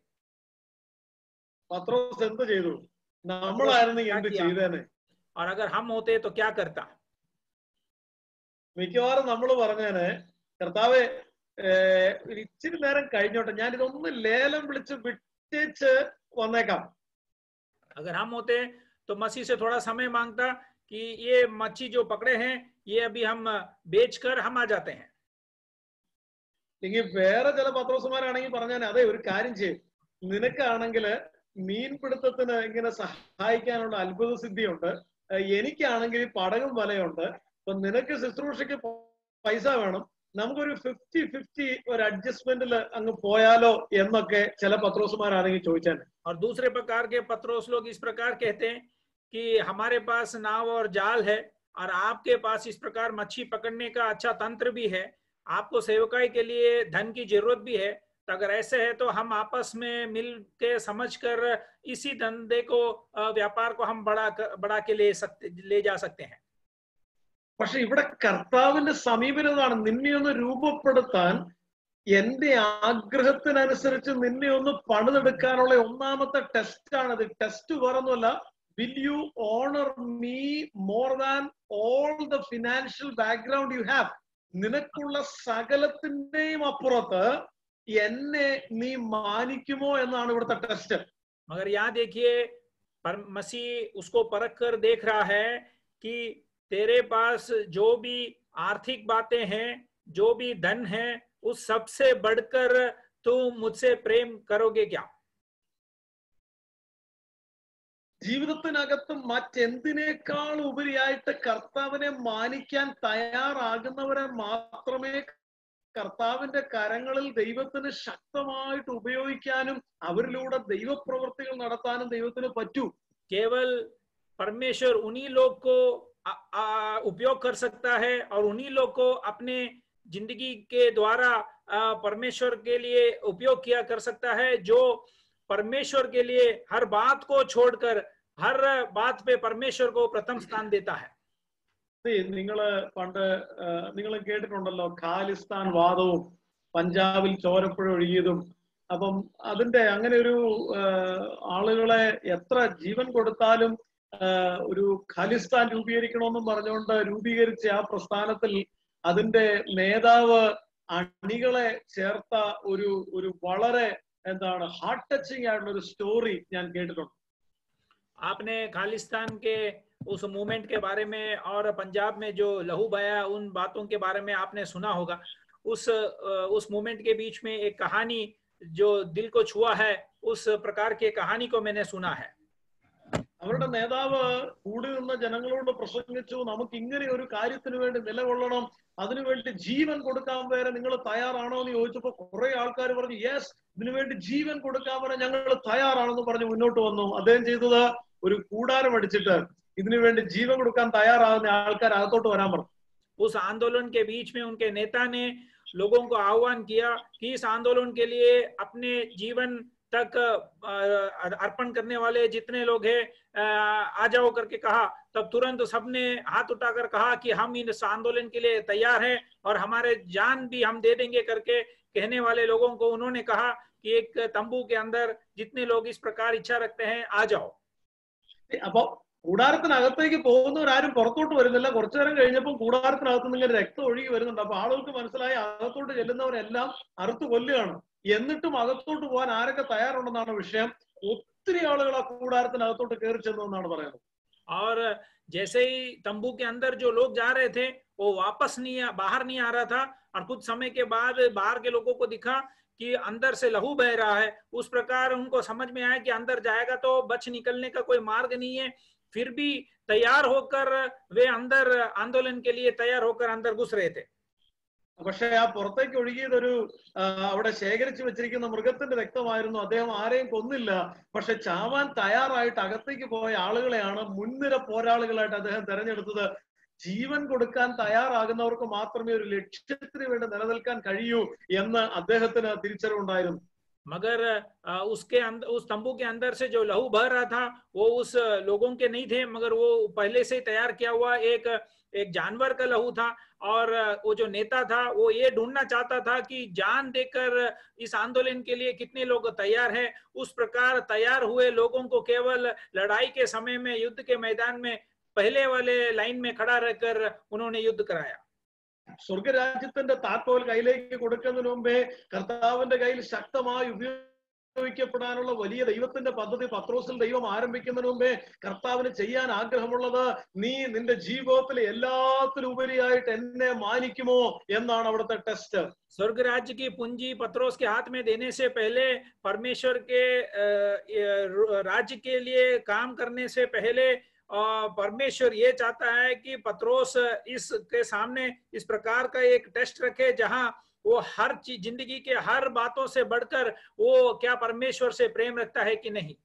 പത്രോസ് എന്ത് ചെയ്തു? നമ്മളായിരുന്നെങ്കിൽ എന്ത് ചെയ്തേനെ? और अगर हम होते तो क्या करता? മിക്കവാറും നമ്മൾ പറഞ്ഞേനെ, കർത്താവെ ഒരു ഇച്ചിരി നേരം കഴിഞ്ഞോട്ടെ, ഞാൻ ഇതൊന്ന് ലേലം വിളിച്ച് വിട്ടേച്ച് വന്നേക്കാം. अगर हम होते तो मसीह से थोड़ा समय मांगता कि ये मच्छी जो पकड़े हैं ये अभी हम बेचकर हम आ जाते हैं. ഇല്ലെങ്കിൽ വേറെ ചില പത്രോസുമാരാണെങ്കിൽ പറഞ്ഞാൽ, അതെ ഒരു കാര്യം ചെയ്യും, നിനക്കാണെങ്കിൽ മീൻപിടുത്തത്തിന് ഇങ്ങനെ സഹായിക്കാനുള്ള അത്ഭുത സിദ്ധിയുണ്ട്, എനിക്കാണെങ്കിൽ പടകും വലയുണ്ട്, അപ്പൊ നിനക്ക് ശുശ്രൂഷയ്ക്ക് പൈസ വേണം, നമുക്കൊരു 50-50 ഒരു അഡ്ജസ്റ്റ്മെന്റിൽ അങ്ങ് പോയാലോ എന്നൊക്കെ ചില പത്രോസുമാരാണെങ്കിൽ ചോദിച്ചാൽ. और दूसरे प्रकार के पत्रोस लोग इस प्रकार कहते हैं कि हमारे पास नाव और जाल है और आपके पास इस प्रकार मच्छी पकड़ने का अच्छा तंत्र भी है, आपको सेवकाई के लिए धन की जरूरत भी है, तो अगर ऐसे है तो हम आपस में मिल के समझ कर इसी धंधे को, व्यापार को हम बढ़ा के ले जा सकते हैं. പക്ഷെ ഇവിടെ കർത്താവിന്റെ സമീപനതാണ്, നിന്നെ ഒന്ന് രൂപപ്പെടുത്താൻ, എന്റെ ആഗ്രഹത്തിനനുസരിച്ച് നിന്നെ ഒന്ന് പണിതെടുക്കാനുള്ള ഒന്നാമത്തെ ടെസ്റ്റ് ആണത്. ടെസ്റ്റ് വേറൊന്നുമല്ല, will you owner me more than all the financial background you have? നിനക്കുള്ള സകലത്തിന്റെയും അപ്പുറത്ത് എന്നെ നീ മാനിക്കുമോ എന്നാണ് ഇവിടുത്തെ ടെസ്റ്റ്. मगर यहाँ देखिए, मसीह उसको परख कर देख रहा है कि तेरे पास जो भी आर्थिक बातें हैं, जो भी धन है, उस सबसे बढ़कर तुम मुझसे प्रेम करोगे क्या? ജീവിതത്തിനകത്ത് മറ്റെന്തിനേക്കാൾ ഉപരിയായിട്ട് കർത്താവിനെ മാനിക്കാൻ തയ്യാറാകുന്നവരെ മാത്രമേ കർത്താവിന്റെ കരങ്ങളിൽ ദൈവത്തിന് ശക്തമായിട്ട് ഉപയോഗിക്കാനും അവരിലൂടെ ദൈവപ്രവൃത്തികൾ നടത്താനും ദൈവത്തിന് പറ്റൂ. केवल परमेश्वर उन्हीं लोग को उपयोग कर सकता है और उन्हीं लोग को अपने जिंदगी के द्वारा परमेश्वर के लिए उपयोग किया कर सकता है, जो परमेश्वर के लिए हर बात को छोड़कर हर बात पे परमेश्वर को प्रथम स्थान देता है. നിങ്ങള് പണ്ട് നിങ്ങൾ കേട്ടിട്ടുണ്ടല്ലോ ഖാലിസ്ഥാൻ വാദവും പഞ്ചാബിൽ ചോരപ്പുഴ ഒഴുകിയതും. അപ്പം അതിന്റെ അങ്ങനെ ഒരു ആളുകളെ എത്ര ജീവൻ കൊടുത്താലും ഒരു ഖാലിസ്ഥാൻ രൂപീകരിക്കണമെന്നും പറഞ്ഞുകൊണ്ട് രൂപീകരിച്ച ആ പ്രസ്ഥാനത്തിൽ അതിന്റെ നേതാവ് അണികളെ ചേർത്ത ഒരു വളരെ എന്താണ് ഹാർട്ട് ടച്ചിങ് ആയിട്ടുള്ള ഒരു സ്റ്റോറി ഞാൻ കേട്ടിട്ടുണ്ട്. आपने खालिस्तान के उस मूवमेंट के बारे में और पंजाब में जो लहू बहाया उन बातों के बारे में आपने सुना होगा. उस मूवमेंट के बीच में एक कहानी जो दिल को छुआ है, उस प्रकार की कहानी को मैंने सुना है. അവരുടെ നേതാവ് കൂടി നിന്ന ജനങ്ങളോട് പ്രസംഗിച്ചു, നമുക്ക് ഇങ്ങനെ ഒരു കാര്യത്തിന് വേണ്ടി നിലകൊള്ളണം, അതിനുവേണ്ടി ജീവൻ കൊടുക്കാൻ വരെ നിങ്ങൾ തയ്യാറാണോ എന്ന് ചോദിച്ചപ്പോ കുറെ ആൾക്കാർ പറഞ്ഞു യെസ്, ഇതിനുവേണ്ടി ജീവൻ കൊടുക്കാൻ വരെ ഞങ്ങൾ തയ്യാറാണെന്ന് പറഞ്ഞ് മുന്നോട്ട് വന്നു. അദ്ദേഹം ചെയ്തത് ഒരു കൂടാരം അടിച്ചിട്ട് ഇതിനുവേണ്ടി ജീവൻ കൊടുക്കാൻ തയ്യാറാകുന്ന ആൾക്കാർ അകത്തോട്ട് വരാൻ പറഞ്ഞു. उस आंदोलन के बीच में उनके नेता ने लोगों को आह्वान किया कि इस आंदोलन के लिए अपने जीवन तक अर्पण करने वाले जितने लोग हैं आ जाओ करके कहा. तब तुरंत सबने हाथ उठाकर कहा कि हम इस आंदोलन के लिए तैयार हैं और हमारे जान भी हम दे देंगे करके कहने वाले लोगों को उन्होंने कहा कि एक तंबू के अंदर जितने लोग इस प्रकार इच्छा रखते हैं आ जाओ. അപ്പൊ കൂടാരത്തിനകത്തേക്ക് പോകുന്നവരാരും പുറത്തോട്ട് വരുന്നില്ല. കുറച്ചു നേരം കഴിഞ്ഞപ്പോൾ കൂടാരത്തിനകത്ത് നിന്ന് ഇങ്ങനെ രക്തം ഒഴുകി വരുന്നുണ്ട്. അപ്പൊ ആളുകൾക്ക് മനസ്സിലായി അകത്തോട്ട് ചെല്ലുന്നവരെല്ലാം അറുത്ത് കൊല്ലുകയാണ്. എന്നിട്ടും അകത്തോട്ട് പോകാൻ ആരൊക്കെ തയ്യാറുണ്ടെന്നാണ് വിഷയം. ഒത്തിരി ആളുകൾ ആ കൂടാരത്തിനകത്തോട്ട് കയറി ചെന്നു എന്നാണ് പറയുന്നത്. और जैसे ही तंबू के अंदर जो लोग जा रहे थे वो वापस बाहर नहीं आ रहा था. और कुछ समय के बाद बाहर के लोगों को दिखा कि अंदर से लहू बह रहा है, उस प्रकार उनको समझ में आया कि अंदर जाएगा तो बच निकलने का कोई मार्ग नहीं है। फिर भी तैयार होकर वे अंदर आंदोलन के लिए तैयार होकर अंदर घुस रहे थे। പക്ഷെ ആ പുറത്തേക്ക് ഒഴുകിയതൊരു അവിടെ ശേഖരിച്ചു വെച്ചിരിക്കുന്ന മൃഗത്തിന്റെ രക്തമായിരുന്നു. അദ്ദേഹം ആരെയും കൊന്നില്ല. പക്ഷെ ചാവാൻ തയ്യാറായിട്ട് അകത്തേക്ക് പോയ ആളുകളെയാണ് മുൻനിര പോരാളികളായിട്ട് അദ്ദേഹം തെരഞ്ഞെടുത്തത്. ജീവൻ കൊടുക്കാൻ തയ്യാറാകുന്നവർക്ക് മാത്രമേ ഒരു ലക്ഷ്യത്തിന് വേണ്ടി നിലനിൽക്കാൻ കഴിയൂ എന്ന് അദ്ദേഹത്തിന് തിരിച്ചറിവുണ്ടായിരുന്നു. मगर उसके अंदर, उस तंबू के अंदर से जो लहू बह रहा था वो उस लोगों के नहीं थे, मगर वो पहले से तैयार किया हुआ एक जानवर का लहू था। और वो जो नेता था वो ये ढूंढना चाहता था कि जान देकर इस आंदोलन के लिए कितने लोग तैयार हैं। उस प्रकार तैयार हुए लोगों को केवल लड़ाई के समय में, युद्ध के मैदान में पहले वाले लाइन में खड़ा रहकर उन्होंने युद्ध कराया। സ്വർഗരാജ്യത്തിന്റെ താക്കോൽ കയ്യിലേക്ക് കൊടുക്കുന്നതിന് മുമ്പേ കർത്താവിന്റെ കയ്യിൽ ശക്തമായി ഉപയോഗിക്കപ്പെടാനുള്ള വലിയ ദൈവത്തിന്റെ പദ്ധതി പത്രോസിൽ ദൈവം ആരംഭിക്കുന്നതിന് മുമ്പേ കർത്താവിന് ചെയ്യാൻ ആഗ്രഹമുള്ളത്, നീ നിന്റെ ജീവിതത്തിൽ എല്ലാത്തിലും ഉപരിയായിട്ട് എന്നെ മാനിക്കുമോ എന്നാണ് അവിടുത്തെ ടെസ്റ്റ്. स्वर्ग राज्य की पूंजी पत्रोस के हाथ में देने से पहले, परमेश्वर के राज्य के लिए काम करने से पहले परमेश्वर ये चाहता है कि पत्रोस इसके सामने इस प्रकार का एक टेस्ट रखे जहां वो हर चीज, जिंदगी के हर बातों से बढ़कर वो क्या परमेश्वर से प्रेम रखता है कि नहीं।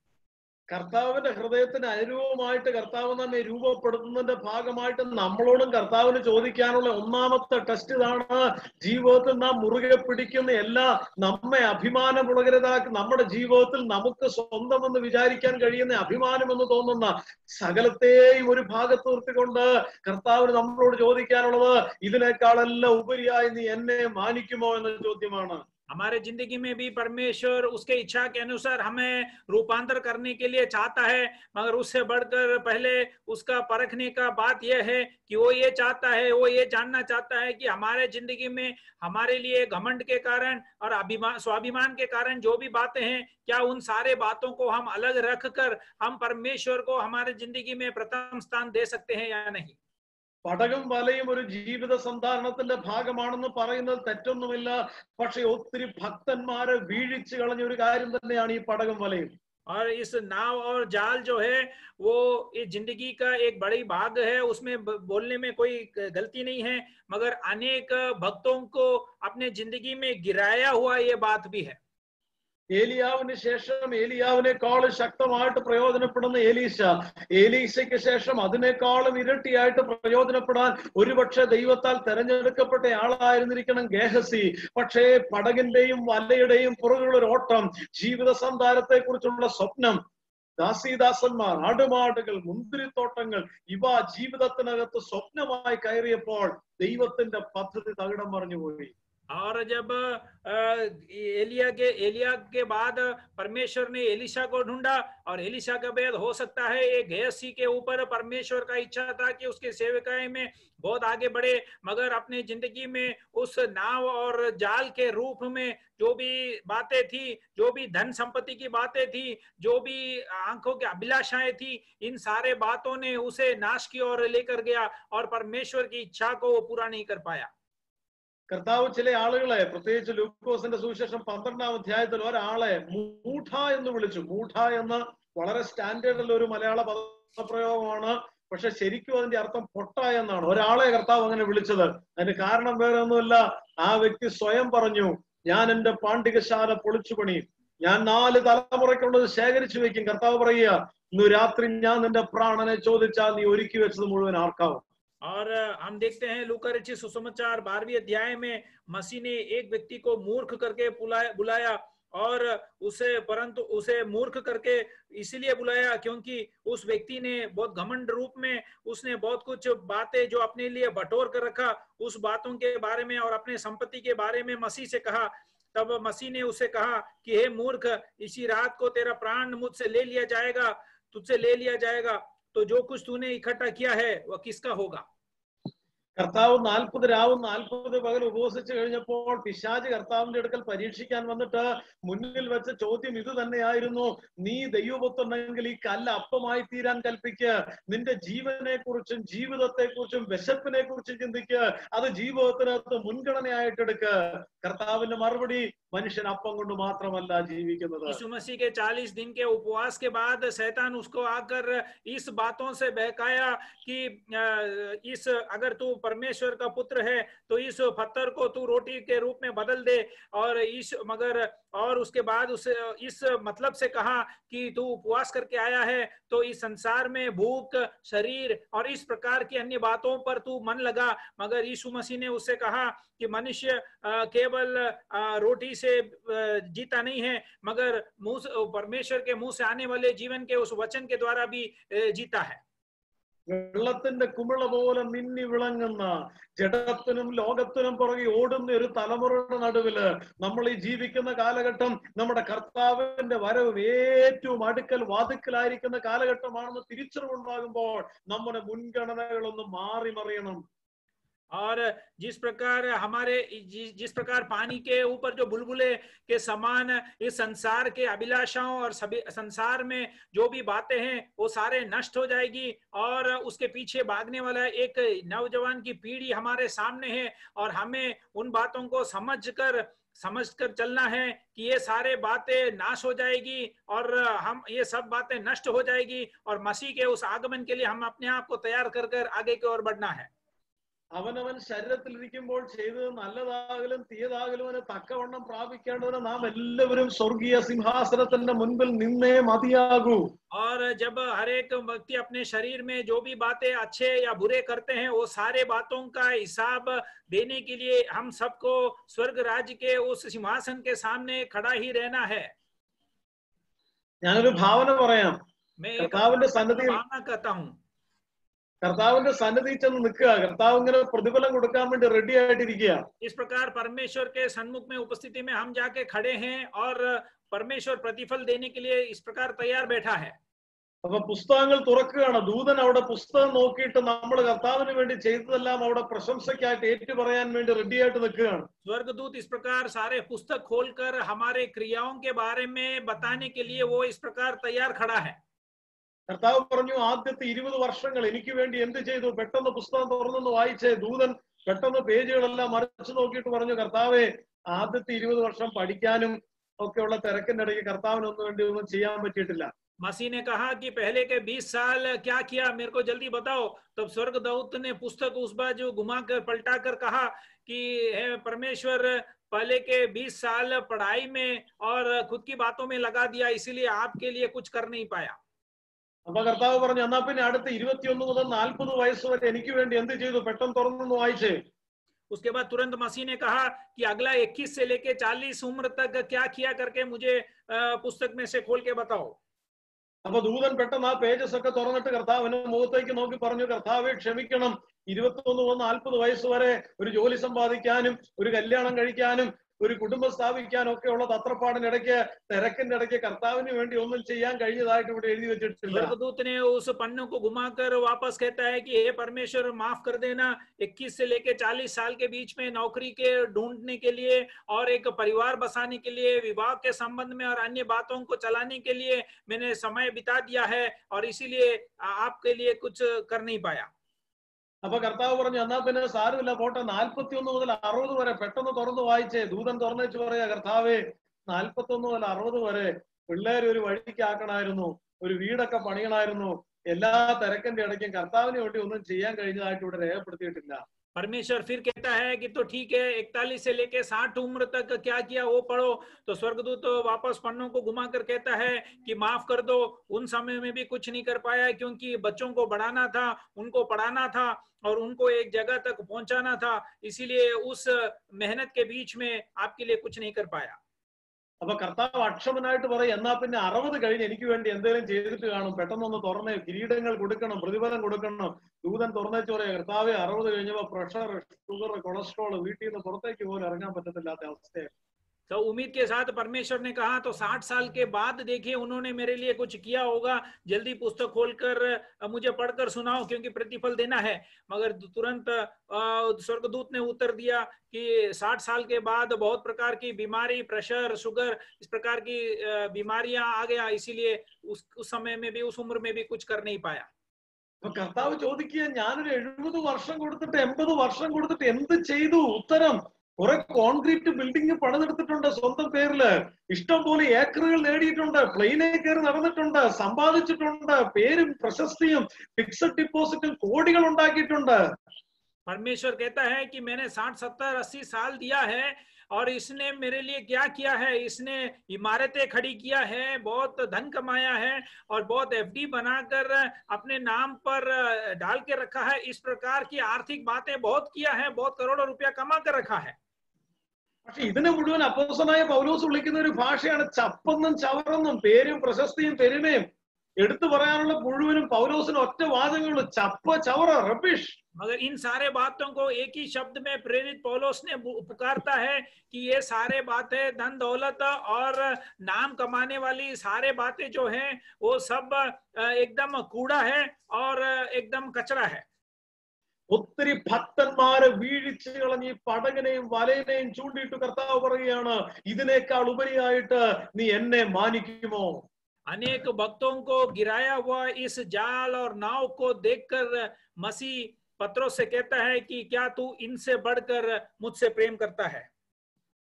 കർത്താവിന്റെ ഹൃദയത്തിന് അനുരൂപമായിട്ട് കർത്താവ് നമ്മെ രൂപപ്പെടുത്തുന്നതിന്റെ ഭാഗമായിട്ട് നമ്മളോടും കർത്താവിന് ചോദിക്കാനുള്ള ഒന്നാമത്തെ ടെസ്റ്റ് ഇതാണ്. ജീവിതത്തിൽ നാം മുറുകെ പിടിക്കുന്ന എല്ലാ നമ്മെ അഭിമാനമുളകരുതാക്കി, നമ്മുടെ ജീവിതത്തിൽ നമുക്ക് സ്വന്തമെന്ന് വിചാരിക്കാൻ കഴിയുന്ന, അഭിമാനമെന്ന് തോന്നുന്ന സകലത്തെയും ഒരു ഭാഗത്ത് നിർത്തിക്കൊണ്ട് കർത്താവിന് നമ്മളോട് ചോദിക്കാനുള്ളത്, ഇതിനേക്കാളെല്ലാം ഉപരിയായി നീ എന്നെ മാനിക്കുമോ എന്ന ചോദ്യമാണ്. हमारे जिंदगी में भी परमेश्वर उसके इच्छा के अनुसार हमें रूपांतर करने के लिए चाहता है, मगर उससे बढ़कर पहले उसका परखने का बात यह है कि वो ये चाहता है, वो ये जानना चाहता है कि हमारे जिंदगी में हमारे लिए घमंड के कारण और स्वाभिमान के कारण जो भी बातें हैं, क्या उन सारे बातों को हम अलग रखकर हम परमेश्वर को हमारे जिंदगी में प्रथम स्थान दे सकते हैं या नहीं। പടകം വലയും ഒരു ജീവിത സന്ധാരണത്തിന്റെ ഭാഗമാണെന്ന് പറയുന്നത് തെറ്റൊന്നുമില്ല. പക്ഷെ ഒത്തിരി ഭക്തന്മാരെ വീഴിച്ചു കളഞ്ഞ ഒരു കാര്യം തന്നെയാണ് ഈ പടകം വലയും. और इस नाव और जाल जो है वो इस जिंदगी का एक बड़ी भाग है, उसमें बोलने में कोई गलती नहीं है, मगर अनेक भक्तों को अपने जिंदगी में गिराया हुआ ये बात भी है। ഏലിയാവിന് ശേഷം ഏലിയാവിനേക്കാൾ ശക്തമായിട്ട് പ്രയോജനപ്പെടുന്ന ഏലീശയ്ക്ക് ശേഷം അതിനേക്കാളും ഇരട്ടിയായിട്ട് പ്രയോജനപ്പെടാൻ ഒരുപക്ഷെ ദൈവത്താൽ തെരഞ്ഞെടുക്കപ്പെട്ട ആളായിരുന്നിരിക്കണം ഗേഹസി. പക്ഷേ പടകിന്റെയും വലയുടെയും പുറകുള്ള ഓട്ടം, ജീവിത സന്ധാരത്തെ കുറിച്ചുള്ള സ്വപ്നം, ദാസീദാസന്മാർ, ആടുമാടുകൾ, മുന്തിരിത്തോട്ടങ്ങൾ, ഇവ ജീവിതത്തിനകത്ത് സ്വപ്നമായി കയറിയപ്പോൾ ദൈവത്തിന്റെ പദ്ധതി തകിടം മറിഞ്ഞുപോയി. और जब एलिया के बाद परमेश्वर ने एलिशा को ढूंढा, और एलिशा का भेद हो सकता है एक गेहसी के ऊपर परमेश्वर का इच्छा था कि उसके सेवकाई में बहुत आगे बढ़े, मगर अपने जिंदगी में उस नाव और जाल के रूप में जो भी बातें थी, जो भी धन संपत्ति की बातें थी, जो भी आंखों की अभिलाषाएं थी, इन सारे बातों ने उसे नाश की ओर लेकर गया और परमेश्वर की इच्छा को वो पूरा नहीं कर पाया। കർത്താവ് ചില ആളുകളെ, പ്രത്യേകിച്ച് ലൂക്കോസിന്റെ സുവിശേഷം 12-ാം അധ്യായത്തിൽ ഒരാളെ മൂഢ എന്ന് വിളിച്ചു. മൂഢ എന്ന് വളരെ സ്റ്റാൻഡേർഡിൽ ഒരു മലയാള പദപ്രയോഗമാണ്, പക്ഷെ ശരിക്കും അതിന്റെ അർത്ഥം പൊട്ട എന്നാണ്. ഒരാളെ കർത്താവ് അങ്ങനെ വിളിച്ചത്. അതിന് കാരണം വേറെ ഒന്നുമില്ല. ആ വ്യക്തി സ്വയം പറഞ്ഞു, ഞാൻ എന്റെ പാണ്ഡികശാല പൊളിച്ചു പണിയും, ഞാൻ 4 തലമുറയ്ക്കുള്ളത് ശേഖരിച്ചു വെക്കും. കർത്താവ് പറയുക, ഇന്ന് രാത്രി ഞാൻ നിന്റെ പ്രാണനെ ചോദിച്ചാൽ നീ ഒരുക്കി വെച്ചത് മുഴുവൻ ആർക്കാവും. और हम देखते हैं लूका रचित सुसमाचार 12वें अध्याय में मसीह ने एक व्यक्ति को मूर्ख करके बुलाया, और उसे मूर्ख करके इसीलिए बुलाया क्योंकि उस व्यक्ति ने बहुत घमंड रूप में उसने बहुत कुछ बातें जो अपने लिए बटोर कर रखा, उस बातों के बारे में और अपने संपत्ति के बारे में मसीह से कहा। तब मसीह ने उसे कहा कि हे मूर्ख, इसी रात को तेरा प्राण मुझसे ले लिया जाएगा, तुझसे ले लिया जाएगा, तो जो कुछ तूने इकट्ठा किया है वह किसका होगा। കർത്താവ് 40 രാവും 40 പകൽ ഉപവസിച്ചു കഴിഞ്ഞപ്പോൾ പിശാച് കർത്താവിന്റെ അടുക്കൽ പരീക്ഷിക്കാൻ വന്നിട്ട് മുന്നിൽ വെച്ച ചോദ്യം ഇത് തന്നെയായിരുന്നു, നീ ദൈവപുത്രനെങ്കിൽ ഈ കല്ല് അപ്പമായി തീരാൻ കൽപ്പിക്കുക, നിന്റെ ജീവനെ കുറിച്ചും ജീവിതത്തെ കുറിച്ചും വിശപ്പിനെ കുറിച്ചും ചിന്തിക്കുക, അത് ജീവിതത്തിനകത്ത് മുൻഗണനയായിട്ടെടുക്കുക. കർത്താവിന്റെ മറുപടി, മനുഷ്യൻ അപ്പം കൊണ്ട് മാത്രമല്ല ജീവിക്കുന്നത്. यीशु मसीह के 40 दिन के उपवास के बाद शैतान उसको आकर इस बातों से बहकाया कि इस अगर तू परमेश्वर का पुत्र है तो इस पत्थर को तू रोटी के रूप में बदल दे, और उसके बाद उस इस मतलब से कहा कि तू उपवास करके आया है तो इस संसार में भूख, शरीर और इस प्रकार की अन्य बातों पर तू मन लगा। मगर यीशु मसीह ने उससे कहा कि मनुष्य केवल रोटी से जीता नहीं है, मगर परमेश्वर के मुंह से आने वाले जीवन के उस वचन के द्वारा भी जीता है। വെള്ളത്തിന്റെ കുമിള പോലെ മിന്നി വിളങ്ങുന്ന ജഡത്തിനും ലോകത്തിനും പുറകെ ഓടുന്ന ഒരു തലമുറയുടെ നടുവില് നമ്മൾ ഈ ജീവിക്കുന്ന കാലഘട്ടം നമ്മുടെ കർത്താവിന്റെ വരവും ഏറ്റവും അടുക്കൽ വാതിക്കലായിരിക്കുന്ന കാലഘട്ടമാണെന്ന് തിരിച്ചറിവുണ്ടാകുമ്പോൾ നമ്മുടെ മുൻഗണനകളൊന്ന് മാറി മറിയണം. और जिस प्रकार पानी के ऊपर जो बुलबुले के समान इस संसार के अभिलाषाओं और सभी संसार में जो भी बातें हैं वो सारे नष्ट हो जाएगी, और उसके पीछे भागने वाला एक नौजवान की पीढ़ी हमारे सामने है, और हमें उन बातों को समझकर चलना है कि ये सारे बातें नाश हो जाएगी और हम ये सब बातें नष्ट हो जाएगी, और मसीह के उस आगमन के लिए हम अपने आप को तैयार कर आगे की ओर बढ़ना है. അവനവൻ ശരീരത്തിലിരിക്കുമ്പോൾ ചെയ്തത് നല്ലതാകലും തീയതാകലും അവന് തക്കവണ്ണം പ്രാപിക്കേണ്ടതിന് നാം എല്ലാവരും സ്വർഗീയ സിംഹാസനത്തിന്റെ മുൻപിൽ നിന്നേ മതിയാകൂ. और जब हर एक व्यक्ति अपने शरीर में जो भी बातें अच्छे या बुरे करते हैं वो सारे बातों का हिसाब देने के लिए हम सबको स्वर्ग राज्य के उस सिंहासन के सामने खड़ा ही रहना है. ഞാനൊരു ഭാവന പറയാം. मैं കർത്താവിന്റെ സന്നിധിയിൽ भावना कहता हूँ. കർത്താവിന്റെ സന്നിധി ചെന്ന് നിൽക്കുക. കർത്താവ് ഇങ്ങനെ പ്രതിഫലം കൊടുക്കാൻ വേണ്ടി റെഡി ആയിട്ടിരിക്കുക. इस प्रकार परमेश्वर के सन्मुख में उपस्थिति में हम जाके खड़े हैं और परमेश्वर प्रतिफल देने के लिए इस प्रकार तैयार बैठा है. അപ്പൊ പുസ്തകങ്ങൾ തുറക്കുകയാണ്. ദൂതൻ അവിടെ പുസ്തകം നോക്കിയിട്ട് നമ്മൾ കർത്താവിന് വേണ്ടി ചെയ്തതെല്ലാം അവിടെ പ്രശംസയ്ക്കായിട്ട് ഏറ്റു പറയാൻ വേണ്ടി റെഡി ആയിട്ട് നിൽക്കുകയാണ്. स्वर्गदूत इस प्रकार सारे पुस्तक खोलकर हमारे क्रियाओं के बारे में बताने के लिए वो इस प्रकार तैयार खड़ा है. കർത്താവ് പറഞ്ഞു, ആദ്യത്തെ 20 വർഷങ്ങൾ എനിക്ക് വേണ്ടി എന്ത് ചെയ്തു? പെട്ടെന്ന് പുസ്തകം തുറന്നൊന്ന് വായിച്ചേ. ദൂതൻ പെട്ടെന്ന് പേജുകളെല്ലാം മറിച്ചു നോക്കിയിട്ട് പറഞ്ഞു, കർത്താവേ, ആദ്യത്തെ 20 വർഷം പഠിക്കാനും ഒക്കെയുള്ള തിരക്കിന്റെ ഇടയ്ക്ക് കർത്താവിനൊന്നും വേണ്ടി ഒന്നും ചെയ്യാൻ പറ്റിയിട്ടില്ല. मसीह ने कहा कि पहले के 20 साल क्या किया, मेरे को जल्दी बताओ. तब स्वर्गदूत ने पुस्तक उस बाजू घुमाकर पलटाकर कहा कि हे परमेश्वर, पहले के 20 साल पढ़ाई में और खुद की बातों में लगा दिया, इसीलिए आपके लिए कुछ कर नहीं पाया. അപ്പൊ കർത്താവ് പറഞ്ഞു, എന്നാ പിന്നെ അടുത്ത 21 മുതൽ 40 വയസ്സ് വരെ എനിക്ക് വേണ്ടി എന്ത് ചെയ്തു? പെട്ടെന്ന് തുറന്നൊന്ന് വായിച്ചേ. उसके बाद तुरंत मसीह ने कहा कि अगला 21 से लेके 40 उम्र तक क्या किया करके मुझे पुस्तक में से खोल के बताओ. അപ്പൊ ദൂതൻ പെട്ടെന്ന് ആ പേജസ് ഒക്കെ തുറന്നിട്ട് കർത്താവിന് മുഖത്തേക്ക് നോക്കി പറഞ്ഞു, കർത്താവെ ക്ഷമിക്കണം, 21 മുതൽ 40 വയസ്സ് വരെ ഒരു ജോലി സമ്പാദിക്കാനും ഒരു കല്യാണം കഴിക്കാനും ഒരു കുടുംബം സ്ഥാപിക്കാനും ഒക്കെ ഉള്ള തത്രപ്പാടിനിടയ്ക്ക് തിരക്കിന്റെ ഇടയ്ക്ക് കർത്താവിന് വേണ്ടി ഒന്നും ചെയ്യാൻ കഴിഞ്ഞതായിട്ട് ഇവിടെ എഴുതി വെച്ചിട്ടില്ല. स्वर्गदूत ने उस पन्नों को घुमाकर वापस कहता है कि हे परमेश्वर, माफ कर देना, 21 से लेके 40 साल के बीच में नौकरी के ढूंढने के लिए और एक परिवार बसाने के लिए, विवाह के संबंध में और अन्य बातों को चलाने के लिए मैंने समय बिता दिया है, और इसीलिए आपके लिए कुछ कर नहीं पाया. അപ്പൊ കർത്താവ് പറഞ്ഞു, എന്നാ പിന്നെ സാരമില്ല, പോട്ടെ, 41 മുതൽ 60 വരെ പെട്ടെന്ന് തുറന്ന് വായിച്ചേ. ദൂതൻ തുറന്നു വെച്ച് പറയാ, കർത്താവേ, 41 മുതൽ 60 വരെ പിള്ളേർ ഒരു വഴിക്ക് ആക്കണമായിരുന്നു, ഒരു വീടൊക്കെ പണിയണമായിരുന്നു. എല്ലാ തിരക്കിന്റെ ഇടയ്ക്കും കർത്താവിന് വേണ്ടി ഒന്നും ചെയ്യാൻ കഴിഞ്ഞതായിട്ട് ഇവിടെ രേഖപ്പെടുത്തിയിട്ടില്ല. परमेश्वर फिर कहता है कि तो ठीक है, 41 से लेके 60 उम्र तक क्या किया वो पढ़ो. तो स्वर्गदूत तो वापस पन्नों को घुमाकर कहता है कि माफ कर दो, उन समय में भी कुछ नहीं कर पाया, क्योंकि बच्चों को बढ़ाना था, उनको पढ़ाना था और उनको एक जगह तक पहुंचाना था, इसीलिए उस मेहनत के बीच में आपके लिए कुछ नहीं कर पाया. അപ്പൊ കർത്താവ് അക്ഷമനായിട്ട് പറയും, എന്നാ പിന്നെ 60 കഴിഞ്ഞ് എനിക്ക് വേണ്ടി എന്തെങ്കിലും ചെയ്തിട്ട് കാണും, പെട്ടെന്നൊന്ന് തുറന്നേ, കിരീടങ്ങൾ കൊടുക്കണം, പ്രതിഫലം കൊടുക്കണം. ദൂതൻ തുറന്നേച്ച് പറയാം, കർത്താവ് 60 കഴിഞ്ഞപ്പോ പ്രഷർ, ഷുഗർ, കൊളസ്ട്രോൾ, വീട്ടിൽ നിന്ന് പുറത്തേക്ക് പോലും ഇറങ്ങാൻ പറ്റത്തില്ലാത്ത അവസ്ഥയാണ്. तो उम्मीद के साथ परमेश्वर ने कहा तो 60 साल के बाद देखिए उन्होंने मेरे लिए कुछ किया होगा, जल्दी पुस्तक खोलकर मुझे पढ़कर सुनाओ, क्योंकि प्रतिफल देना है. मगर तुरंत स्वर्गदूत ने उत्तर दिया कि 60 साल के बाद बहुत प्रकार की बीमारी, प्रेशर, शुगर, इस प्रकार की बीमारियां आ गया, इसीलिए उस समय में भी, उस उम्र में भी कुछ कर नहीं पाया. അപ്പൊ കർത്താവ് ചോദിക്കുക, ഞാനൊരു 70 വർഷം കൊടുത്തിട്ട് 80 വർഷം കൊടുത്തിട്ട് എന്ത് ചെയ്തു? ഉത്തരം, കുറെ കോൺക്രീറ്റ് ബിൽഡിംഗ് പണിതെടുത്തിട്ടുണ്ട് സ്വന്തം പേരില്, ഇഷ്ടം പോലെ ഏക്കറുകൾ നേടിയിട്ടുണ്ട്, പ്ലെയിനിൽ കയറി നടന്നിട്ടുണ്ട്, സമ്പാദിച്ചിട്ടുണ്ട്, പേരും പ്രശസ്തിയും ഫിക്സഡ് ഡിപ്പോസിറ്റും കോടികൾ ഉണ്ടാക്കിയിട്ടുണ്ട്. परमेश्वर कहता है कि मैंने 60, 70, 80 साल दिया है और इसने मेरे लिए क्या किया है, इसने इमारतें खड़ी किया है, बहुत धन कमाया है और बहुत एफडी बनाकर अपने नाम पर डाल के रखा है। इस प्रकार की आर्थिक बातें बहुत किया है, बहुत करोड़ों रुपया कमा कर रखा है। പക്ഷെ ഇതിനെ മുഴുവൻ അപ്പോസ്തലനായ പൗലോസ് വിളിക്കുന്ന ഒരു ഭാഷയാണ് ചപ്പെന്നും ചവറെന്നും. പേരും പ്രശസ്തിയും പെരുമയും എടുത്തു പറയാനുള്ള മുഴുവനും പൗലോസിന് ഒറ്റ വാചകമുള്ളൂ: ചപ്പ, ചവറ, റബിഷ്. मगर इन सारे बातों को एक ही शब्द में प्रेरित पौलुस ने पुकारता है कि ये सारे बातें, धन दौलत और नाम कमाने वाली सारे बातें जो हैं वो सब एकदम कूड़ा है और एकदम कचरा है। ഒത്തിരി ഭക്തന്മാരെ വീഴിച്ചു കളഞ്ഞ് ഈ പടകിനെയും വലയിനെയും ചൂണ്ടിയിട്ട് കർത്താവ് പറയുകയാണ്, ഇതിനേക്കാൾ ഉപരിയായിട്ട് നീ എന്നെ മാനിക്കുമോ? अनेक भक्तों को गिराया हुआ इस जाल और नाव को देखकर मसीह पत्रोस से कहता है कि क्या तू इनसे बढ़कर मुझसे प्रेम करता है?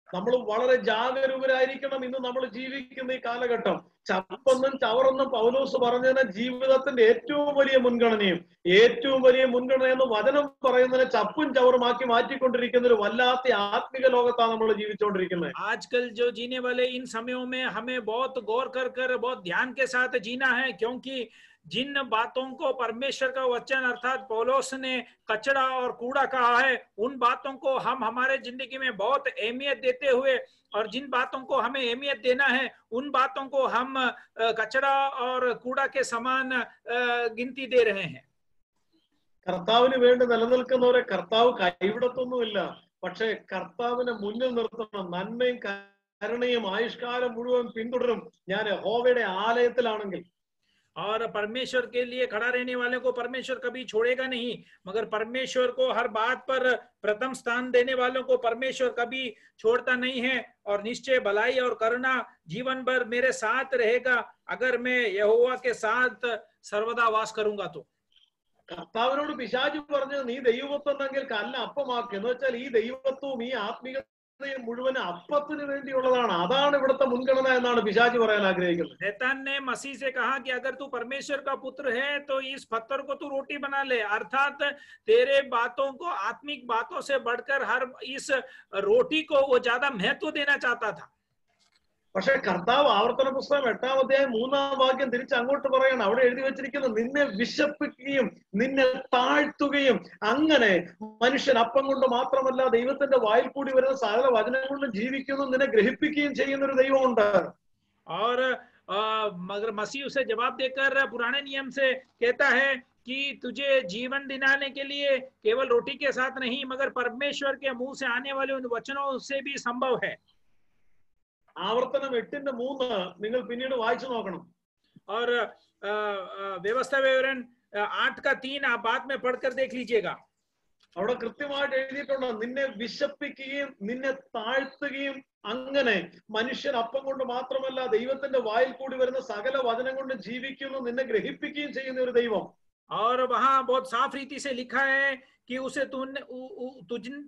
നമ്മൾ വളരെ ജാഗരൂകരായിരിക്കണം ഇന്ന് നമ്മൾ ജീവിക്കുന്ന ഈ കാലഘട്ടം. ചപ്പെന്നും ചവറെന്നും പൗലോസ് പറഞ്ഞതിന് ജീവിതത്തിന്റെ ഏറ്റവും വലിയ മുൻഗണനയും ഏറ്റവും വലിയ മുൻഗണനയെന്ന് വചനം പറയുന്നതിനെ ചപ്പും ചവറുമാക്കി മാറ്റിക്കൊണ്ടിരിക്കുന്ന ഒരു വല്ലാത്ത ആത്മിക ലോകത്താണ് നമ്മൾ ജീവിച്ചുകൊണ്ടിരിക്കുന്നത്. आजकल जो जीने वाले इन समयों में हमें बहुत गौर कर बहुत ध्यान के साथ जीना है, क्योंकि जिन बातों को परमेश्वर का वचन अर्थात पौलुस ने कचरा और कूड़ा कहा है, उन बातों को हम हमारे जिंदगी में बहुत अहमियत देते हुए और जिन बातों को हमें अहमियत देना है उन बातों को हम कचरा और कूड़ा के समान गिनती दे रहे हैं। കർത്താവിന് വേണ്ടി നിലനിൽക്കുന്നവരെ കർത്താവ് കൈവിടത്തൊന്നുമില്ല. പക്ഷെ കർത്താവിനെ മുന്നിൽ നിർത്തണം. നന്മയും കരുണയും ആയുഷ്കാലം മുഴുവൻ പിന്തുടരും ഞാൻ യഹോവയുടെ ആലയത്തിലാണെങ്കിൽ. और परमेश्वर के लिए खड़ा रहने वाले को परमेश्वर कभी छोड़ेगा नहीं, मगर परमेश्वर को हर बात पर प्रथम स्थान देने वालों को परमेश्वर कभी छोड़ता नहीं है। और निश्चय भलाई और करुणा जीवन भर मेरे साथ रहेगा अगर मैं यहोवा के साथ सर्वदा वास करूंगा तो। കർത്താവിനോട് പിശാച് പറഞ്ഞത് നീ ദൈവത്വമെങ്കിൽ കല്ല് അപ്പമാക്കി എന്ന് വെച്ചാൽ ഈ ദൈവത്വവും ഈ ആത്മീയതയും മുഴുവൻ അപ്പത്തിന് വേണ്ടിയുള്ളതാണ്. അതാണ് ഇവിടുത്തെ മുൻഗണന എന്നാണ് പിശാച് പറയാൻ ആഗ്രഹിക്കുന്നത്. शैतान ने मसीह से कहा कि अगर तू परमेश्वर का पुत्र है तो इस पत्थर को तू रोटी बना ले, अर्थात तेरे बातों को आत्मिक बातों से बढ़कर हर इस रोटी को वो ज्यादा महत्व देना चाहता था। പക്ഷെ കർത്താവ് ആവർത്തന പുസ്തകം 8-ാം അധ്യായം 3-ാം വാക്യം തിരിച്ച് അങ്ങോട്ട് പറയണം. അവിടെ എഴുതി വെച്ചിരിക്കുന്നത് നിന്നെ വിശപ്പിക്കുകയും നിന്നെ താഴ്ത്തുകയും അങ്ങനെ മനുഷ്യൻ അപ്പം കൊണ്ട് മാത്രമല്ല ദൈവത്തിന്റെ വായിൽ കൂടി വരുന്ന സകല വചനം കൊണ്ടും ജീവിക്കുന്നു നിന്നെ ഗ്രഹിപ്പിക്കുകയും ചെയ്യുന്ന ഒരു ദൈവമുണ്ട്. और मगर मसीह उसे जवाब देकर पुराने नियम से कहता है कि तुझे जीवन दिलाने के लिए केवल रोटी के साथ नहीं मगर परमेश्वर के मुंह से आने वाले उन वचनों से भी संभव है। ആവർത്തനം 8-3 നിങ്ങൾ പിന്നീട് വായിച്ചു നോക്കണം. और व्यवस्था विवरण 8:3 आप बाद में पढ़कर देख लीजिएगा. അവിടെ കൃത്യമായിട്ട് എഴുതിയിട്ടുണ്ട് നിന്നെ വിശപ്പിക്കുകയും നിന്നെ താഴ്ത്തുകയും അങ്ങനെ മനുഷ്യൻ അപ്പം കൊണ്ട് മാത്രമല്ല ദൈവത്തിന്റെ വായിൽ കൂടി വരുന്ന സകല വചനം കൊണ്ട് ജീവിക്കുന്നു നിന്നെ ഗ്രഹിപ്പിക്കുകയും ചെയ്യുന്ന ഒരു ദൈവം. और वहां बहुत साफ रीति से लिखा है कि उसे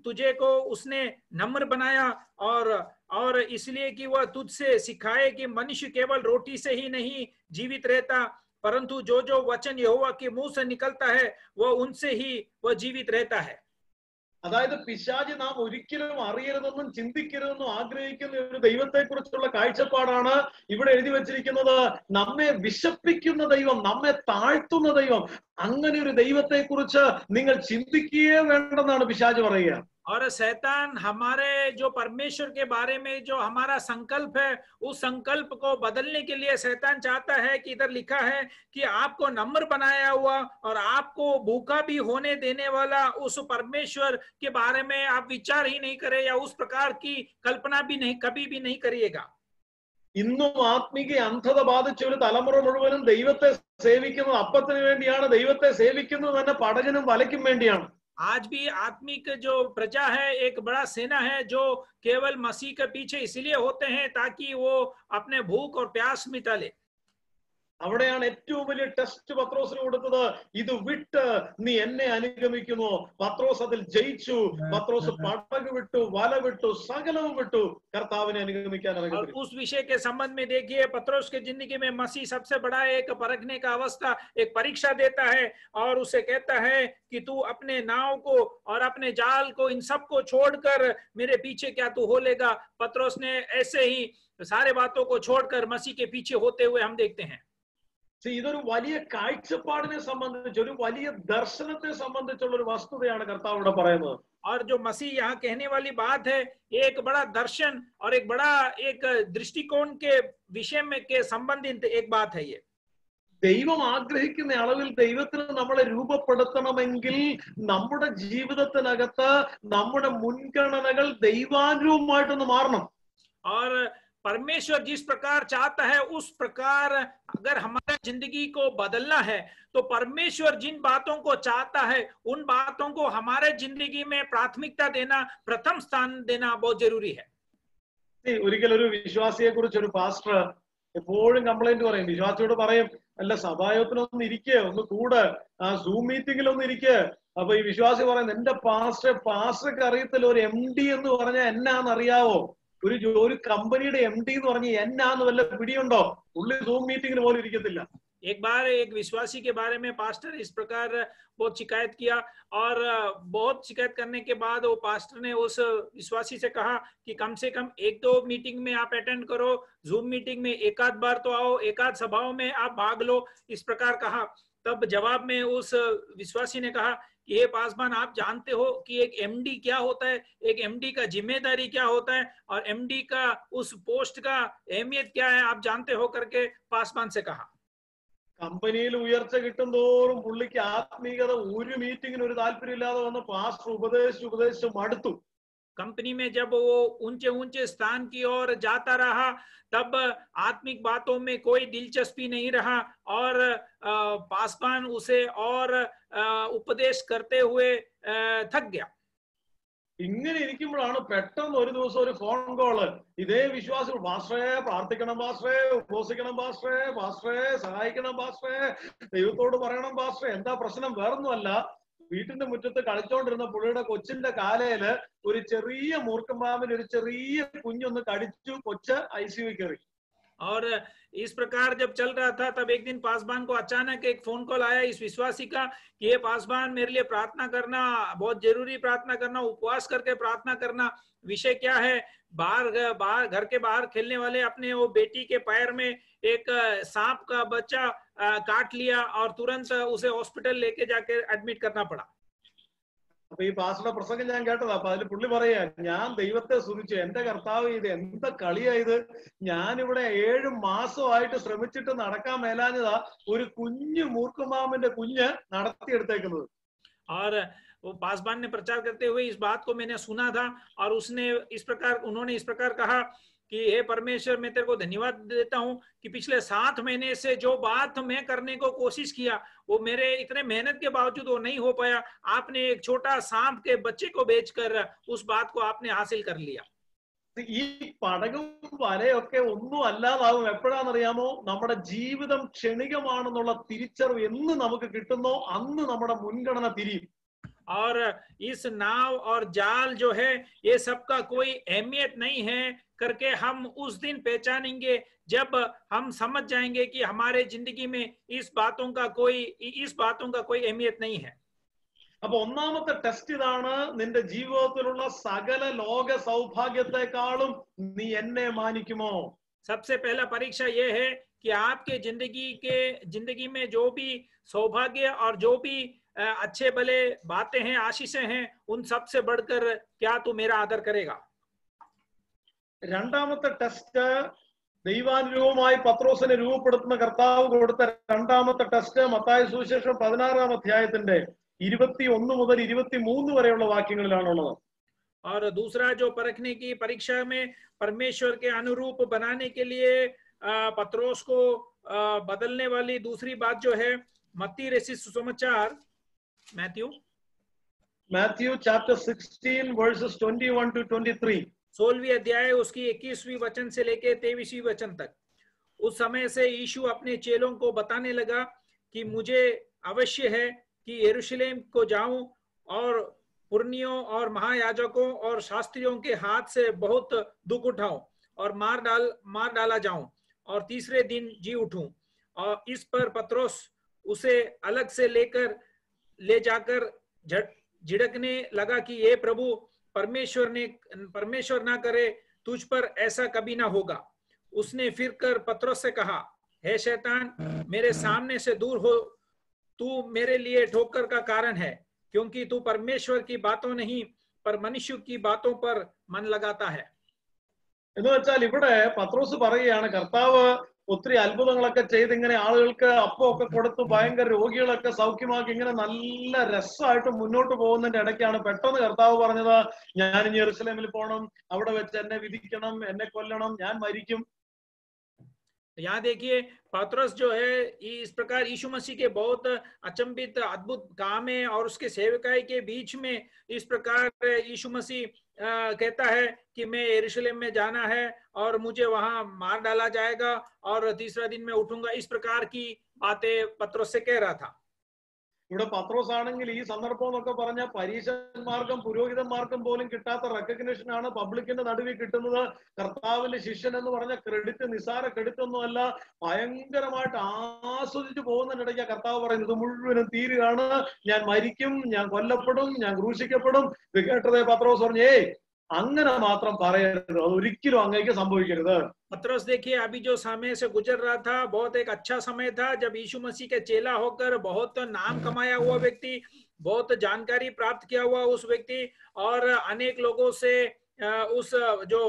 तुझे को उसने नम्र बनाया और इसलिए कि वह तुझसे सिखाए कि मनुष्य केवल रोटी से ही नहीं जीवित रहता परंतु जो जो वचन यहोवा के मुंह से निकलता है वह उनसे ही वह जीवित रहता है. അതായത് പിശാച് നാം ഒരിക്കലും അറിയരുതെന്നും ചിന്തിക്കരുതെന്നും ആഗ്രഹിക്കുന്ന ഒരു ദൈവത്തെ കുറിച്ചുള്ള കാഴ്ചപ്പാടാണ് ഇവിടെ എഴുതി വെച്ചിരിക്കുന്നത്. നമ്മെ വിശപ്പിക്കുന്ന ദൈവം, നമ്മെ താഴ്ത്തുന്ന ദൈവം, അങ്ങനെ ഒരു ദൈവത്തെ കുറിച്ച് നിങ്ങൾ ചിന്തിക്കുകയേ വേണ്ടെന്നാണ് പിശാച് പറയുക. और शैतान हमारे जो परमेश्वर के बारे में जो हमारा संकल्प है उस संकल्प को बदलने के लिए शैतान चाहता है कि इधर लिखा है कि आपको नम्र बनाया हुआ और आपको भूखा भी होने देने वाला उस परमेश्वर के बारे में आप विचार ही नहीं करें या उस प्रकार की कल्पना भी नहीं कभी भी नहीं करिएगा. ഇന്നും ആത്മീക അന്ധത ബാധിച്ച ഒരു തലമുറ മുഴുവനും ദൈവത്തെ സേവിക്കുന്നത് അപ്പത്തിന് വേണ്ടിയാണ്, ദൈവത്തെ സേവിക്കുന്നത് തന്നെ പടകിനും വലയ്ക്കും വേണ്ടിയാണ്. आज भी आत्मिक जो प्रजा है एक बड़ा सेना है जो केवल मसीह के पीछे इसलिए होते हैं ताकि वो अपने भूख और प्यास मिटा ले. അവിടെയാണ് ഏറ്റവും വലിയ ടെസ്റ്റ് പത്രോസിന് കൊടുത്തത്. ഇത് വിട്ട് നീ എന്നെ അനുഗമിക്കുന്നു. പത്രോസ് അതിൽ ജയിച്ചു. പത്രോസ് പടക് വിട്ടു, വല വിട്ടു, സകലവും വിട്ടു കർത്താവിനെ അനുഗമിക്കാൻ और ഇറങ്ങി. उस विषय के संबंध में देखिए, पत्रोस के जिंदगी में मसीह सबसे बड़ा एक परखने का अवस्था, एक परीक्षा देता है और उसे कहता है कि तू अपने नाव को और अपने जाल को, इन सब को छोड़कर मेरे पीछे क्या तू हो लेगा. पत्रोस ने ऐसे ही सारे बातों को छोड़कर मसीह के पीछे होते हुए हम देखते हैं. ഇതൊരു വലിയ കാഴ്ചപ്പാടിനെ സംബന്ധിച്ച്, ഒരു വലിയ ദർശനത്തെ സംബന്ധിച്ചുള്ള ഒരു വസ്തുതയാണ് കർത്താവ് ഇവിടെ പറയുന്നത്. और जो मसीह यहाँ कहने वाली बात है, ये एक बड़ा दर्शन और एक बड़ा एक दृष्टिकोण के विषय में के संबंधित एक बात है. ये ദൈവം ആഗ്രഹിക്കുന്ന അളവിൽ ദൈവത്തിന് നമ്മളെ രൂപപ്പെടുത്തണമെങ്കിൽ നമ്മുടെ ജീവിതത്തിനകത്ത് നമ്മുടെ മുൻഗണനകൾ ദൈവാനുരൂപമായിട്ടൊന്ന് മാറണം. और परमेश्वर जिस प्रकार चाहता है उस प्रकार अगर हमारा जिंदगी को बदलना है, तो परमेश्वर जिन बातों को चाहता है उन बातों को हमारे जिंदगी में प्राथमिकता देना, प्रथम स्थान देना बहुत जरूरी है. ഒരിക്കലൊരു വിശ്വാസിയെ കുറിച്ച് ഒരു പാസ്റ്റർ എപ്പോഴും കംപ്ലൈന്റ് പറയും. വിശ്വാസിയോട് പറയും, അല്ല സഭായോഗത്തിനൊന്ന് ഇരിക്കുക, ഒന്ന് കൂടെ, ആ സൂം മീറ്റിംഗിലൊന്ന് ഇരിക്കുക. അപ്പൊ ഈ വിശ്വാസി പറയുന്നത്, എന്റെ പാസ്റ്റർക്ക് അറിയത്തില്ല ഒരു MD എന്ന് പറഞ്ഞാൽ എന്നാന്നറിയാവോ? ഒരു കമ്പനിയുടെ MD എന്ന് പറഞ്ഞ് എന്നാന്ന് വല്ല പിടിയുണ്ടോ? പുള്ളി സൂം മീറ്റിംഗിന് പോലും ഇരിക്കത്തില്ല. एक बार एक विश्वासी के बारे में पास्टर इस प्रकार बहुत शिकायत किया और बहुत शिकायत करने के बाद वो पास्टर ने उस विश्वासी से कहा कि कम से कम 1-2 मीटिंग में आप अटेंड करो, जूम मीटिंग में एक आध बार तो आओ, एक आध सभाओं में आप भाग लो, इस प्रकार कहा. तब जवाब में उस विश्वासी ने कहा कि हे पासवान, आप जानते हो कि एक MD क्या होता है, एक MD का जिम्मेदारी क्या होता है और MD का उस पोस्ट का अहमियत क्या है, आप जानते हो करके पासवान से कहा. കമ്പനിയിൽ ഉയർച്ച കിട്ടും തോറും പുള്ളിക്ക് ആത്മീയത ഒരു മീറ്റിങ്ങിന് ഒരു താല്പര്യമില്ലാതെ വന്ന് പാസ്റ്റർ ഉപദേശിച്ച് മടുത്തു. कंपनी में जब वो ऊंचे ऊंचे स्थान की ओर जाता रहा, तब आत्मिक बातों में कोई दिलचस्पी नहीं रहा और पासवान उसे और उपदेश करते हुए थक गया. ഇങ്ങനെ ഇരിക്കുമ്പോഴാണ് പെട്ടെന്ന് ഒരു ദിവസം ഒരു ഫോൺ കോള്. ഇതേ വിശ്വാസി, പാസ്റ്ററെ പ്രാർത്ഥിക്കണം, പാസ്റ്ററെ ഉപവസിക്കണം, പാസ്റ്ററെ സഹായിക്കണം, പാസ്റ്ററെ ദൈവത്തോട് പറയണം, പാസ്റ്ററെ എന്താ പ്രശ്നം? വേറൊന്നുമല്ല, വീട്ടിന്റെ മുറ്റത്ത് കളിച്ചോണ്ടിരുന്ന പുള്ളിയുടെ കൊച്ചിന്റെ കാലയില് ഒരു ചെറിയ മൂർഖമ്പാമ്പിന് ഒരു ചെറിയ കുഞ്ഞൊന്ന് കടിച്ചു. കൊച്ച് ICU കയറി. और इस प्रकार जब चल रहा था, तब एक दिन पासवान को अचानक एक फोन कॉल आया इस विश्वासी का कि ये पासवान, मेरे लिए प्रार्थना करना, बहुत जरूरी प्रार्थना करना, उपवास करके प्रार्थना करना. विषय क्या है? बाहर घर के बाहर खेलने वाले अपने वो बेटी के पैर में एक सांप का बच्चा काट लिया और तुरंत उसे हॉस्पिटल लेके जाके एडमिट करना पड़ा. അപ്പൊ ഈ പാസ്റ്ററുടെ പ്രസംഗം ഞാൻ കേട്ടതാ. അപ്പൊ അതിൽ പുള്ളി പറയാ, ഞാൻ ദൈവത്തെ സ്തുതിച്ചു, എന്റെ കർത്താവ് ഇത് എന്താ കളിയായത്, ഞാനിവിടെ 7 മാസമായിട്ട് ശ്രമിച്ചിട്ട് നടക്കാൻ മേലാഞ്ഞതാ, ഒരു കുഞ്ഞു മൂർഖമാമിന്റെ കുഞ്ഞ് നടത്തിയെടുത്തേക്കുന്നത്. और वो पासवान ने प्रचार करते हुए इस बात को मैंने सुना था और उन्होंने इस प्रकार कहा कि हे परमेश्वर, मैं तेरे को धन्यवाद देता हूं कि पिछले 7 महीने से जो बात मैं करने को कोशिश किया, वो मेरे इतने मेहनत के बावजूद वो नहीं हो पाया. आपने एक छोटा सांप के बच्चे को बेचकर उस बात को आपने हासिल कर लिया. ഈ പടകും വലയൊക്കെ ഒന്നും അല്ലാതാവും എപ്പോഴാണെന്നറിയാമോ? നമ്മുടെ ജീവിതം ക്ഷണികമാണെന്നുള്ള തിരിച്ചറിവ് എന്ന് നമുക്ക് കിട്ടുന്നോ അന്ന് നമ്മുടെ മുൻഗണന തിരിയും. और इस नाव और जाल जो है, ये सबका कोई अहमियत नहीं है करके हम उस दिन पहचानेंगे जब हम समझ जाएंगे कि हमारे जिंदगी में इस बातों का कोई अहमियत नहीं है. അപ്പൊ ഒന്നാമത്തെ ടെസ്റ്റ് ഇതാണ്, നിന്റെ ജീവിതത്തിലുള്ള സകല ലോക സൗഭാഗ്യത്തെക്കാളും നീ എന്നെ മാനിക്കുമോ? सबसे पहला परीक्षा ये है कि आपके जिंदगी में जो भी सौभाग्य और जो भी अच्छे भले बातें हैं, आशीषें हैं, उन सब से बढ़कर क्या तू मेरा आदर करेगा? രണ്ടാമത്തെ ടെസ്റ്റ്, ദൈവാനുരൂപമായി പത്രോസിനെ രൂപപ്പെടുത്തുന്ന കർത്താവ് കൊടുത്ത രണ്ടാമത്തെ ടെസ്റ്റ് മത്തായി സുവിശേഷം 16-ാം അധ്യായത്തിന്റെ 21 മുതൽ 23 വരെയുള്ള വാക്യങ്ങളിലാണുള്ളത്. और दूसरा जो परखने की परीक्षा में परमेश्वर के अनुरूप बनाने के लिए पत्रोस को बदलने वाली दूसरी बात जो है, मत्ती रचित सुसमाचार मैथ्यू चैप्टर 16 वर्सेस 21 to 23, 16वीं अध्याय उसकी 21वीं वचन से लेके 23वीं वचन तक. उस समय से यीशु अपने चेलों को बताने लगा कि मुझे अवश्य है कि यरूशलेम को जाऊं और पुरनियों और महायाजकों और शास्त्रियों के हाथ से बहुत दुख उठाऊं और मार डाला जाऊं और तीसरे दिन जी उठूं। और इस पर पत्रोस उसे अलग से ले जाकर झिड़कने लगा कि ये प्रभु, परमेश्वर ना करे, तुझ पर ऐसा कभी ना होगा। उसने फिर कर पत्रोस से कहा, हे शैतान, मेरे सामने से दूर हो, तू मेरे लिए ठोकर का कारण है, क्योंकि तू परमेश्वर की बातों नहीं पर मनुष्य की बातों पर मन लगाता है। എന്ന് വെച്ചാൽ ഇവിടെ പത്രോസ് പറയുകയാണ്, കർത്താവ് ഒത്തിരി അത്ഭുതങ്ങളൊക്കെ ചെയ്ത് ഇങ്ങനെ ആളുകൾക്ക് അപ്പമൊക്കെ കൊടുത്ത് ഭയങ്കര രോഗികളൊക്കെ സൗഖ്യമാക്കി ഇങ്ങനെ നല്ല രസമായിട്ട് മുന്നോട്ട് പോകുന്നതിന്റെ ഇടയ്ക്കാണ് പെട്ടെന്ന് കർത്താവ് പറഞ്ഞത്, ഞാൻ ഇനി യെരൂശലേമിൽ പോകണം, അവിടെ വെച്ച് എന്നെ വിധിക്കണം, എന്നെ കൊല്ലണം, ഞാൻ മരിക്കും. यहाँ देखिए, पतरस जो है इस प्रकार यीशु मसीह के बहुत अचंभित अद्भुत काम है और उसके सेवकाई के बीच में इस प्रकार यीशु मसीह कहता है कि मैं यरूशलेम में जाना है और मुझे वहां मार डाला जाएगा और तीसरा दिन मैं उठूंगा। इस प्रकार की बातें पतरस से कह रहा था। ഇവിടെ പത്രോസ് ആണെങ്കിൽ ഈ സന്ദർഭം എന്നൊക്കെ പറഞ്ഞാൽ പരീശന്മാർക്കും പുരോഹിതന്മാർക്കും പോലും കിട്ടാത്ത റെക്കഗ്നിഷൻ ആണ് പബ്ലിക്കിന്റെ നടുവിൽ കിട്ടുന്നത്. കർത്താവിന്റെ ശിഷ്യൻ എന്ന് പറഞ്ഞ ക്രെഡിറ്റ് നിസാര ക്രെഡിറ്റ് ഒന്നുമല്ല, ഭയങ്കരമായിട്ട് ആസ്വദിച്ചു പോകുന്നതിനിടയ്ക്ക് കർത്താവ് പറയുന്നത് മുഴുവനും തീരുകയാണ്, ഞാൻ മരിക്കും, ഞാൻ കൊല്ലപ്പെടും, ഞാൻ ക്രൂശിക്കപ്പെടും. ഇത് കേട്ടതേ പത്രോസ് പറഞ്ഞു, ഏയ് അങ്ങനെ മാത്രം പറയരുത്, അത് ഒരിക്കലും അങ്ങേക്ക് സംഭവിക്കരുത്. पतरस देखिए, अभी जो समय से गुजर रहा था बहुत एक अच्छा समय था जब यीशु मसीह के चेला होकर बहुत नाम कमाया हुआ व्यक्ति, बहुत जानकारी प्राप्त किया हुआ उस व्यक्ति और अनेक लोगों से उस जो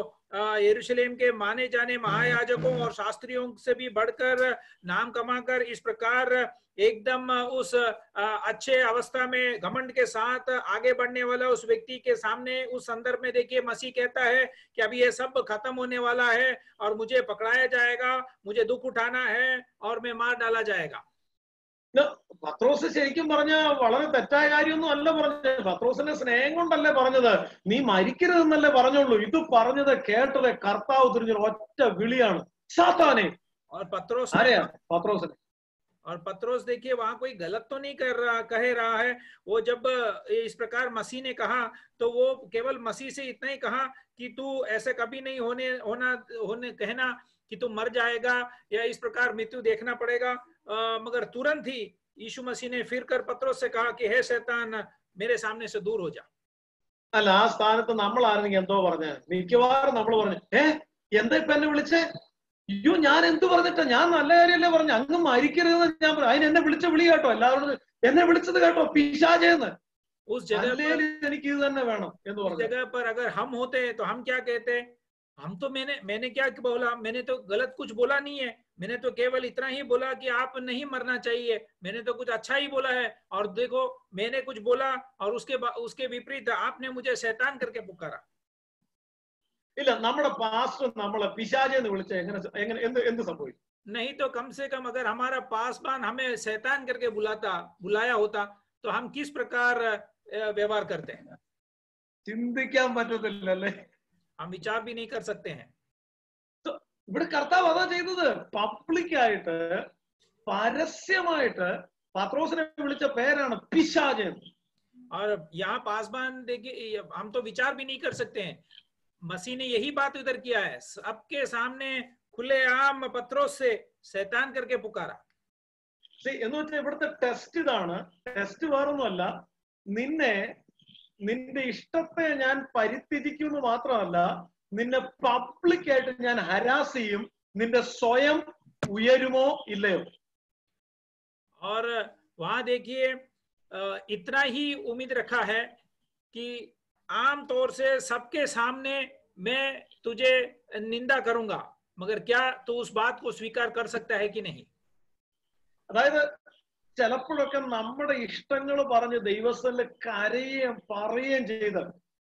यरूशलेम के माने जाने महायाजकों और शास्त्रियों से भी बढ़कर नाम कमाकर इस प्रकार एकदम उस अच्छे अवस्था में घमंड के साथ आगे बढ़ने वाला उस व्यक्ति के सामने उस संदर्भ में देखिए मसीह कहता है कि अभी ये सब खत्म होने वाला है और मुझे पकड़ाया जाएगा, मुझे दुख उठाना है और मैं मार डाला जाएगा। പത്രോസ് ശരിക്കും പറഞ്ഞ വളരെ തെറ്റായ കാര്യമൊന്നും അല്ല പറഞ്ഞത്. പത്രോസിന്റെ സ്നേഹം കൊണ്ടല്ലേ പറഞ്ഞത്, നീ മരിക്കരുതെന്നല്ലേ പറഞ്ഞുള്ളൂ. ഇത് പറഞ്ഞത് കേട്ടത് കർത്താവ് തിരിഞ്ഞൊരു ഒറ്റ വിളിയാണ്, സാത്താനെ. और पत्रोस ആരെയാ? പത്രോസിനെ. और पत्रोस देखिए वहां कोई गलत तो नहीं कह रहा है। वो जब इस प्रकार मसीह ने कहा तो वो केवल मसीह से इतना ही कहा कि तू ऐसे कभी नहीं होने कहना कि तू मर जाएगा या इस प्रकार मृत्यु देखना पड़ेगा। मगर तुरंत ही यीशु मसीह ने फिर कर पत्रोस से कहा कि हे शैतान, मेरे सामने से दूर हो जा। അല്ല, ആ സ്ഥാനത്ത് നമ്മൾ ആരെങ്കിലും എന്തോ പറഞ്ഞ മിക്കവാറും നമ്മൾ പറഞ്ഞു, എന്താ ഇപ്പൊ എന്നെ വിളിച്ചേ? അയ്യോ, ഞാൻ എന്ത് പറഞ്ഞിട്ടാ? ഞാൻ നല്ല കാര്യമല്ലേ പറഞ്ഞു, അങ്ങ് മരിക്കരുതെന്ന് ഞാൻ പറഞ്ഞു. അതിന് എന്നെ വിളിച്ച വിളി കേട്ടോ, എല്ലാവരും എന്നെ വിളിച്ചത് കേട്ടോ, പിശാചേന്ന്. എനിക്ക് ഇത് തന്നെ വേണം എന്ന് പറഞ്ഞു. जगह पर अगर हम होते तो हम क्या कहते? हम तो मैंने क्या बोला? मैंने तो गलत कुछ बोला नहीं है, मैंने तो केवल इतना ही बोला कि आप नहीं मरना चाहिए, मैंने तो कुछ अच्छा ही बोला है। और देखो, मैंने कुछ बोला और उसके विपरीत आपने मुझे शैतान करके पुकारा। ഇല്ല, നമ്മുടെ പാസ്റ്റർ നമ്മളെ പിശാചെന്ന് വിളിച്ച എങ്ങനെ എന്ത് സംഭവിക്കും? नहीं तो कम से कम अगर हमारा पासवान हमें शैतान करके बुलाया होता तो हम किस प्रकार व्यवहार करते हैं? ചിന്തിക്കാൻ പറ്റത്തില്ല അല്ലേ? हम विचार भी नहीं कर सकते हैं। ഇവിടെ കർത്താവ് അതാ ചെയ്തത്. പബ്ലിക്കായിട്ട് പരസ്യമായിട്ട് പത്രോസിനെ വിളിച്ച പേരാണ് പിശാചൻ. और यहाँ पासवान देखिए, हम तो विचार भी नहीं कर सकते हैं, मसीह ने यही बात इधर किया है, सबके सामने खुलेआम पत्रोस से शैतान करके पुकारा। എന്ന് വെച്ചാൽ ഇവിടുത്തെ ടെസ്റ്റ് ഇതാണ്. ടെസ്റ്റ് വേറൊന്നുമല്ല, നിന്റെ ഇഷ്ടത്തെ ഞാൻ പരിത്യജിക്കുമെന്ന് മാത്രമല്ല, നിന്നെ പബ്ലിക്കായിട്ട് ഞാൻ ഹരാസ് ചെയ്യും, നിന്റെ സ്വയം ഉയരുമോ ഇല്ലയോ. और वहां देखिए इतना ही उम्मीद रखा है कि आम तौर से सबके सामने मैं तुझे निंदा करूंगा, मगर क्या तू उस बात को स्वीकार कर सकता है कि नहीं? അതായത് ചിലപ്പോഴൊക്കെ നമ്മുടെ ഇഷ്ടങ്ങൾ പറഞ്ഞ് ദൈവസ്ഥലിൽ കരയുകയും പറയുകയും ചെയ്ത്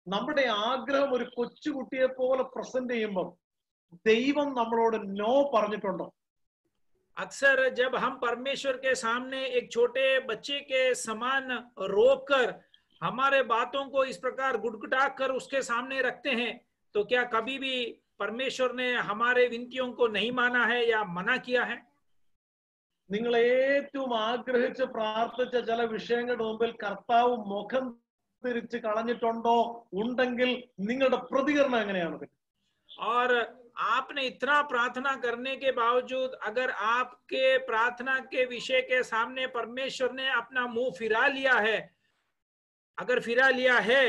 നമ്മുടെ ആഗ്രഹം ഒരു കൊച്ചുകുട്ടിയെ പോലെ പ്രസന്റ് ചെയ്യുമ്പോൾ ദൈവം നമ്മളോട് നോ പറഞ്ഞിട്ടുണ്ടോ? अक्सर जब हम परमेश्वर के सामने एक छोटे बच्चे के समान रोककर हमारे बातों को इस प्रकार गुटगुटा कर उसके सामने रखते हैं, तो क्या कभी भी परमेश्वर ने हमारे विनतियों को नहीं माना है या मना किया है? നിങ്ങൾ ഏറ്റവും ആഗ്രഹിച്ച് പ്രാർത്ഥിച്ച ചില വിഷയങ്ങളുടെ മുമ്പിൽ കർത്താവ് മുഖം തിരിച്ച് കളഞ്ഞിട്ടുണ്ടോ? ഉണ്ടെങ്കിൽ നിങ്ങളുടെ പ്രതികരണം എങ്ങനെയാണ്? और आपने इतना प्रार्थना करने के बावजूद अगर आपके प्रार्थना के विषय के सामने परमेश्वर ने अपना मुंह फिरा लिया है, अगर फिरा लिया है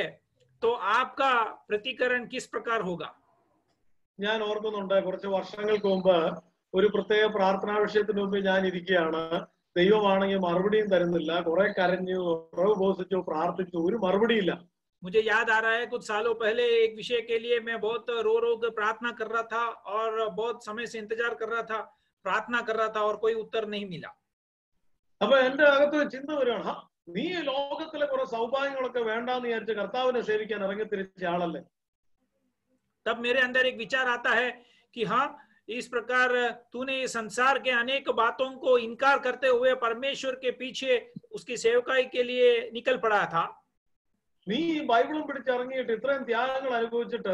तो आपका प्रतिकरण किस प्रकार होगा? ഞാൻ ഓർക്കുന്നുണ്ട്, കുറച്ച് വർഷങ്ങൾക്ക് മുമ്പ് ഒരു പ്രത്യേക പ്രാർത്ഥനാ വിഷയത്തിന് മുമ്പ് ഞാൻ ഇരിക്കുകയാണ്. ദൈവമാണെങ്കിൽ മറുപടിയും തരുന്നില്ല. കുറെ കരഞ്ഞു, കുറവ് ഉപവസിച്ചു, പ്രാർത്ഥിച്ചു, ഒരു മറുപടിയില്ല. मुझे याद आ रहा है कुछ सालों पहले एक विषय के लिए मैं बहुत रो के प्रार्थना कर रहा था और बहुत समय से इंतजार कर रहा था, प्रार्थना कर रहा था और कोई उत्तर नहीं मिला. അപ്പൊ എന്റെ അകത്ത് ചിന്ത വരികയാണ്, നീ ലോകത്തിലെ കുറെ സൗഭാഗ്യങ്ങളൊക്കെ വേണ്ടാന്ന് വിചാരിച്ച് കർത്താവിനെ സേവിക്കാൻ ഇറങ്ങി തിരിച്ച ആളല്ലേ? तब मेरे अंदर एक विचार आता है कि हाँ, इस प्रकार तूने इस संसार के अनेक बातों को इनकार करते हुए परमेश्वर के पीछे उसकी सेवकाई के लिए निकल पड़ा था. നീ ബൈബിളും പിടിച്ചിറങ്ങിയിട്ട് ഇത്രയും ത്യാഗങ്ങൾ അനുഭവിച്ചിട്ട്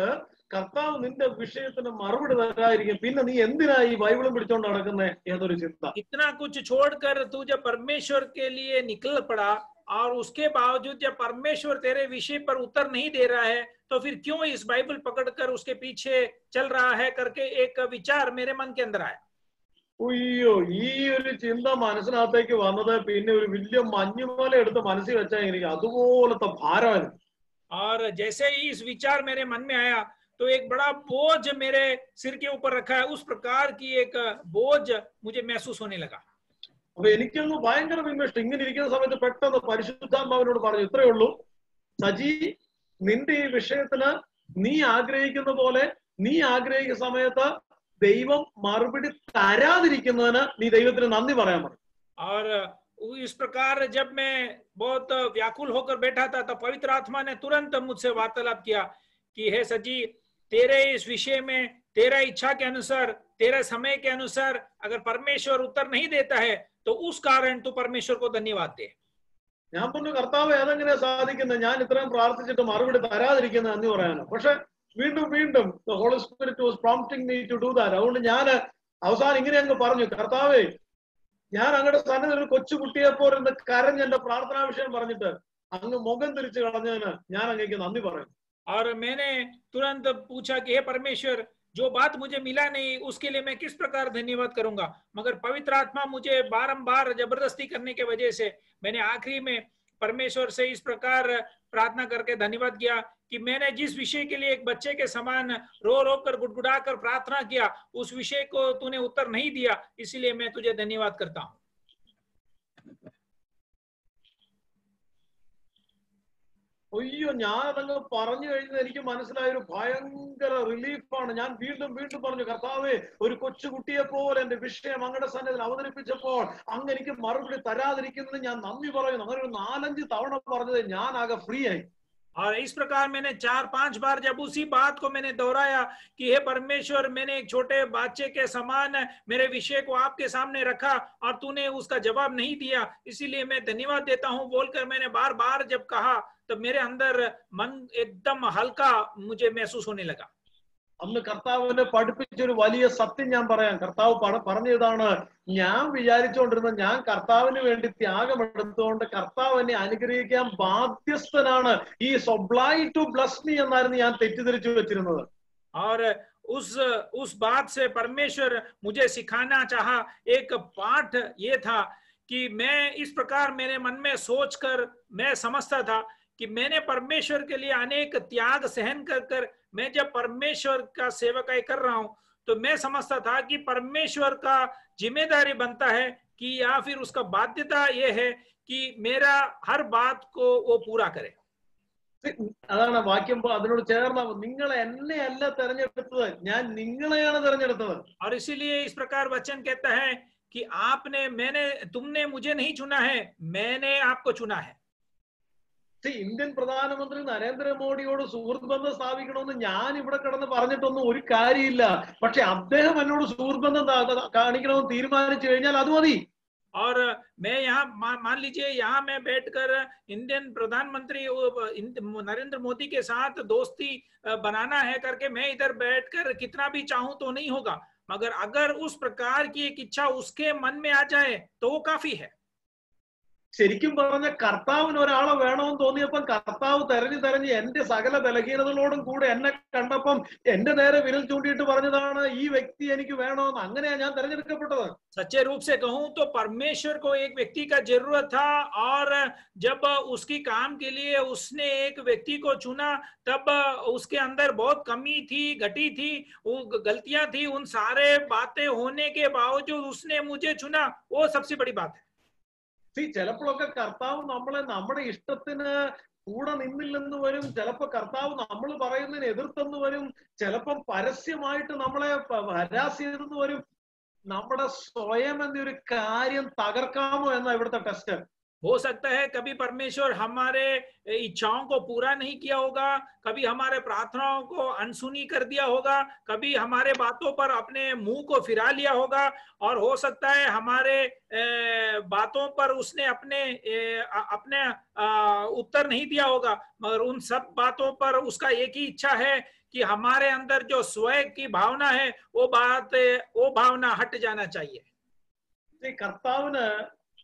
കർത്താവ് നിന്റെ വിഷയത്തിന് മറുപടി തരാതിരിക്കും, പിന്നെ നീ എന്തിനാ ഈ ബൈബിളും പിടിച്ചോണ്ട് നടക്കുന്നേ എന്നൊരു ചിന്ത. इतना कुछ छोड़कर तू जब परमेश्वर के लिए निकल पड़ा और उसके बावजूद जब परमेश्वर तेरे विषय पर उत्तर नहीं दे रहा है तो फिर क्यों इस बाइबल पकड़कर उसके पीछे चल रहा है करके एक विचार मेरे मन के अंदर आया. അയ്യോ, ഈ ഒരു ചിന്ത മനസ്സിനകത്തേക്ക് വന്നത് പിന്നെ ഒരു വലിയ മഞ്ഞുമല എടുത്ത് മനസ്സിൽ വെച്ചാൽ എനിക്ക് അതുപോലത്തെ ഭാരമായിരുന്നു. और जैसे ही इस विचार मेरे मन में आया तो एक बड़ा बोझ मेरे सिर के ऊपर रखा है, उस प्रकार की एक बोझ मुझे महसूस होने लगा. അപ്പൊ എനിക്കൊന്ന് ഭയങ്കര വിമർശനം. ഇങ്ങനെ ഇരിക്കുന്ന സമയത്ത് പെട്ടെന്ന് പരിശുദ്ധാത്മാവിനോട് പറഞ്ഞു, ഇത്രയേ ഉള്ളൂ സജി, നിന്റെ ഈ വിഷയത്തിന് നീ ആഗ്രഹിക്കുന്ന പോലെ നീ ആഗ്രഹിക്കുന്ന സമയത്ത് ദൈവം മറുപടി തരാതിരിക്കുന്നതിന് നീ ദൈവത്തിന് നന്ദി പറയാൻ പറഞ്ഞു. और इस प्रकार जब मैं बहुत व्याकुल होकर बैठा था तब पवित्र आत्मा ने तुरंत मुझसे वार्तालाप किया कि हे सजी, तेरे इस विषय में तेरा इच्छा के अनुसार, तेरे समय के अनुसार अगर परमेश्वर उत्तर नहीं देता है तो उस कारण तू परमेश्वर को धन्यवाद दे. ഞാൻ പറഞ്ഞു, കർത്താവ് അതെങ്ങനെ സാധിക്കുന്നത്? ഞാൻ ഇത്രയും പ്രാർത്ഥിച്ചിട്ട് മറുപടി തരാതിരിക്കുന്ന നന്ദി പറയാനോ? പക്ഷെ വീണ്ടും വീണ്ടും Holy Spirit was prompting me to do that. അതുകൊണ്ട് ഞാൻ അവസാനം ഇങ്ങനെ അങ്ങ് പറഞ്ഞു, കർത്താവേ, ഞാൻ അങ്ങയുടെ സന്നിധിയിൽ ഒരു കൊച്ചുകുട്ടിയെപ്പോലെ എന്ന് കരഞ്ഞ് എന്റെ പ്രാർത്ഥനാ വിഷയം പറഞ്ഞിട്ട് അങ്ങ് മുഖം തിരിച്ചു കളഞ്ഞതിന് ഞാൻ അങ്ങേക്ക് നന്ദി പറയുന്നു. और मैंने तुरंत पूछा कि हे परमेश्वर, जो बात मुझे मिला नहीं उसके लिए मैं किस प्रकार धन्यवाद करूंगा, मगर पवित्र आत्मा मुझे बारंबार जबरदस्ती करने के वजह से मैंने आखिरी में परमेश्वर से इस प्रकार प्रार्थना करके धन्यवाद किया कि मैंने जिस विषय के लिए एक बच्चे के समान रो रो कर गुड़गुड़ा कर प्रार्थना किया उस विषय को तूने उत्तर नहीं दिया, इसीलिए मैं तुझे धन्यवाद करता हूं. അയ്യോ, ഞാനതങ്ങ് പറഞ്ഞു കഴിഞ്ഞത് എനിക്ക് മനസ്സിലായൊരു ഭയങ്കര റിലീഫാണ്. ഞാൻ വീണ്ടും വീണ്ടും പറഞ്ഞു, കർത്താവേ, ഒരു കൊച്ചുകുട്ടിയെ പോലെ എന്റെ വിഷയം അങ്ങയുടെ സന്നിധിയിൽ അവതരിപ്പിച്ചപ്പോൾ അങ്ങ് എനിക്ക് മറുപടി തരാതിരിക്കുന്നത് ഞാൻ നന്ദി പറയുന്നു. അങ്ങനെ ഒരു 4-5 തവണ പറഞ്ഞത് ഞാൻ ആകെ ഫ്രീ ആയി. और इस प्रकार मैंने 4-5 बार जब उसी बात को मैंने दोहराया कि हे परमेश्वर, मैंने एक छोटे बच्चे के समान मेरे विषय को आपके सामने रखा और तूने उसका जवाब नहीं दिया, इसीलिए मैं धन्यवाद देता हूं बोलकर मैंने बार बार जब कहा तब मेरे अंदर मन एकदम हल्का मुझे महसूस होने लगा. അന്ന് കർത്താവിനെ പഠിപ്പിച്ചൊരു വലിയ സത്യം ഞാൻ പറയാം. കർത്താവ് പറഞ്ഞതാണ്, ഞാൻ വിചാരിച്ചുകൊണ്ടിരുന്നത് ഞാൻ കർത്താവിന് വേണ്ടി ത്യാഗമെടുത്തുകൊണ്ട് കർത്താവ് എന്നെ അനുഗ്രഹിക്കാൻ ബാധ്യസ്ഥനാണ്, ഈ ഒബ്ലൈജ്ഡ് ടു ബ്ലസ് മീ എന്നായിരുന്നു ഞാൻ തെറ്റിദ്ധരിച്ചു വെച്ചിരുന്നത്. और उस बात से परमेश्वर मुझे सिखाना चाहा एक पाठ ये था कि मैं इस प्रकार मेरे मन में सोचकर मैं समझता था कि मैंने परमेश्वर के लिए अनेक त्याग सहन कर मैं जब परमेश्वर का सेवकाई कर रहा हूं तो मैं समझता था कि परमेश्वर का जिम्मेदारी बनता है कि या फिर उसका बाध्यता यह है कि मेरा हर बात को वो पूरा करे. അതാണ് വാക്യം അതിനോട് ചേർന്ന, നിങ്ങളെ എന്നെ അല്ല തെരഞ്ഞെടുത്തത്, ഞാൻ നിങ്ങളെയാണ് തെരഞ്ഞെടുത്തത്. और इसीलिए इस प्रकार वचन कहता है कि तुमने मुझे नहीं चुना है, मैंने आपको चुना है. ഇന്ത്യൻ പ്രധാനമന്ത്രി നരേന്ദ്രമോദിയോട് സുഹൃത്ത് ബന്ധം സ്ഥാപിക്കണമെന്ന് ഞാൻ ഇവിടെ കിടന്ന് പറഞ്ഞിട്ടൊന്നും ഒരു കാര്യമില്ല. പക്ഷെ അദ്ദേഹം എന്നോട് സുഹൃത്ത് ബന്ധം കാണിക്കണമെന്ന് തീരുമാനിച്ചു കഴിഞ്ഞാൽ അത് മതി. और मैं यहाँ मान लीजिए यहाँ मैं बैठकर इंडियन प्रधानमंत्री नरेंद्र मोदी के साथ दोस्ती बनाना है करके मैं इधर बैठकर कितना भी चाहूं तो नहीं होगा, मगर अगर उस प्रकार की एक इच्छा उसके मन में आ जाए तो वो काफी है। ശരിക്കും പറഞ്ഞ കർത്താവിന് ഒരാളെ വേണമെന്ന് തോന്നിയപ്പം കർത്താവ് തെരഞ്ഞ് എന്റെ സകല ബലഹീനതകളോടും കൂടെ എന്നെ കണ്ടപ്പം എന്റെ നേരെ വിരൽ ചൂണ്ടിയിട്ട് പറഞ്ഞതാണ് ഈ വ്യക്തി എനിക്ക് വേണമെന്ന്. അങ്ങനെയാ ഞാൻ തെരഞ്ഞെടുക്കപ്പെട്ടത്. सच्चे रूप से कहूं तो परमेश्वर को एक व्यक्ति का जरूरत था, और जब उसकी काम के लिए उसने एक व्यक्ति को चुना तब उसके अंदर बहुत कमी थी, घटी थी, वो गलतियां थी, उन सारे बातें होने के बावजूद उसने मुझे चुना, वो सबसे बड़ी बात है। ചിലപ്പോഴൊക്കെ കർത്താവ് നമ്മളെ നമ്മുടെ ഇഷ്ടത്തിന് കൂടെ നിന്നില്ലെന്ന് വരും, ചിലപ്പോ കർത്താവ് നമ്മൾ പറയുന്നതിന് എതിർത്തെന്ന് വരും, ചിലപ്പം പരസ്യമായിട്ട് നമ്മളെ ഹരാസ് ചെയ്തെന്ന് വരും. നമ്മുടെ സ്വയം എന്നൊരു കാര്യം തകർക്കാമോ എന്നാ ഇവിടുത്തെ ടെസ്റ്റ്. हो सकता है कभी परमेश्वर हमारे इच्छाओं को पूरा नहीं किया होगा, कभी हमारे प्रार्थनाओं को अनसुनी कर दिया होगा, कभी हमारे बातों पर अपने मुंह को फिरा लिया होगा, और हो सकता है हमारे बातों पर उसने अपने उत्तर नहीं दिया होगा, मगर उन सब बातों पर उसका एक ही इच्छा है कि हमारे अंदर जो स्वयं की भावना है वो भावना हट जाना चाहिए। കർത്താവിന്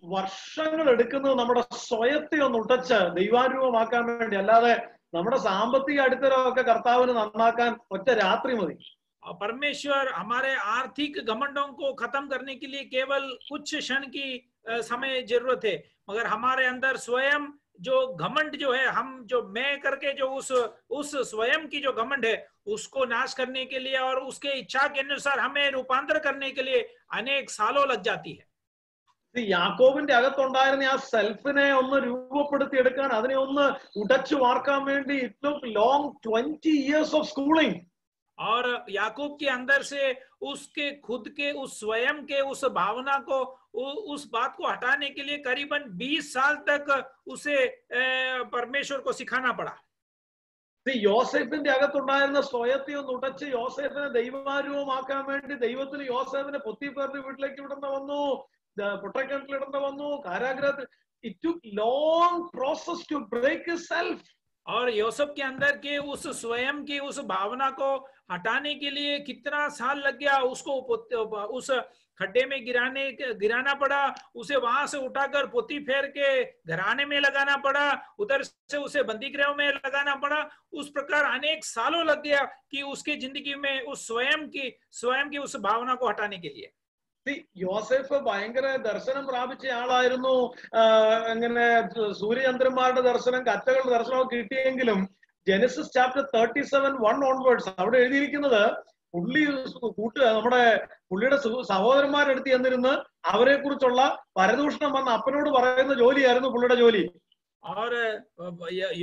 വർഷങ്ങൾ എടുക്കുന്നത് നമ്മുടെ സ്വയത്തെ ഒന്ന് ഉടച്ച് ദൈവാനുഭവമാക്കാൻ വേണ്ടി, അല്ലാതെ നമ്മുടെ സാമ്പത്തിക അടിത്തറമൊക്കെ കർത്താവിന് നന്നാക്കാൻ ഒറ്റ രാത്രി മതി. परमेश्वर हमारे आर्थिक घमंडों को खत्म करने के लिए केवल कुछ क्षण की समय जरूरत है, मगर हमारे अंदर स्वयं जो घमंड जो है, हम जो मैं करके जो उस स्वयं की जो घमंड है उसको नाश करने के लिए और उसके इच्छा के अनुसार हमें रूपांतर करने के लिए अनेक सालों लग जाती है। യാക്കോബിന്റെ അകത്തുണ്ടായിരുന്ന ആ സെൽഫിനെ ഒന്ന് രൂപപ്പെടുത്തി എടുക്കാൻ, അതിനെ ഒന്ന് ഉടച്ചു വാർക്കാൻ വേണ്ടി it took long 20 years of schooling. और याकूब के अंदर से उसके खुद के उस स्वयं के उस भावना को, उस बात को हटाने के लिए करीबन 20 साल तक उसे परमेश्वर को सिखाना पड़ा। യോസേഫിന്റെ അകത്തുണ്ടായിരുന്ന സ്വയത്തെ ഒന്ന് ഉടച്ച് യോസേഫിനെ ദൈവാരൂപമാക്കാൻ വേണ്ടി ദൈവത്തിന് യോസേഫിനെ പൊത്തിപ്പേറിന്റെ വീട്ടിലേക്ക് വിടേണ്ട വന്നു, പൊട്ടക്കിണറ്റിലിടേണ്ട വന്നു, കാരാഗ്രഹത്തിൽ. It took long process to break his self. और यूसुफ के अंदर के उस स्वयं की उस भावना को हटाने के लिए कितना साल लग गया, उसको उस खड्डे में गिराना पड़ा, उसे वहां से उठाकर पोती फेर के घराने में लगाना पड़ा, उधर से उसे बंदी गृह में लगाना पड़ा। उस प्रकार अनेक सालों लग गया कि उसकी जिंदगी में उस स्वयं की उस भावना को हटाने के लिए। യോസേഫ് ഭയങ്കര ദർശനം പ്രാപിച്ച ആളായിരുന്നു. അങ്ങനെ സൂര്യചന്ദ്രന്മാരുടെ ദർശനം, കറ്റകളുടെ ദർശനമൊക്കെ കിട്ടിയെങ്കിലും ജെനസിസ് ചാപ്റ്റർ 37:1 ഓൺവേർഡ്സ് അവിടെ എഴുതിയിരിക്കുന്നത് പുള്ളിയുടെ സഹോദരന്മാരെടുത്ത് ചെന്നിരുന്ന് അവരെ കുറിച്ചുള്ള പരദൂഷണം വന്ന അപ്പനോട് പറയുന്ന ജോലിയായിരുന്നു പുള്ളിയുടെ ജോലി. और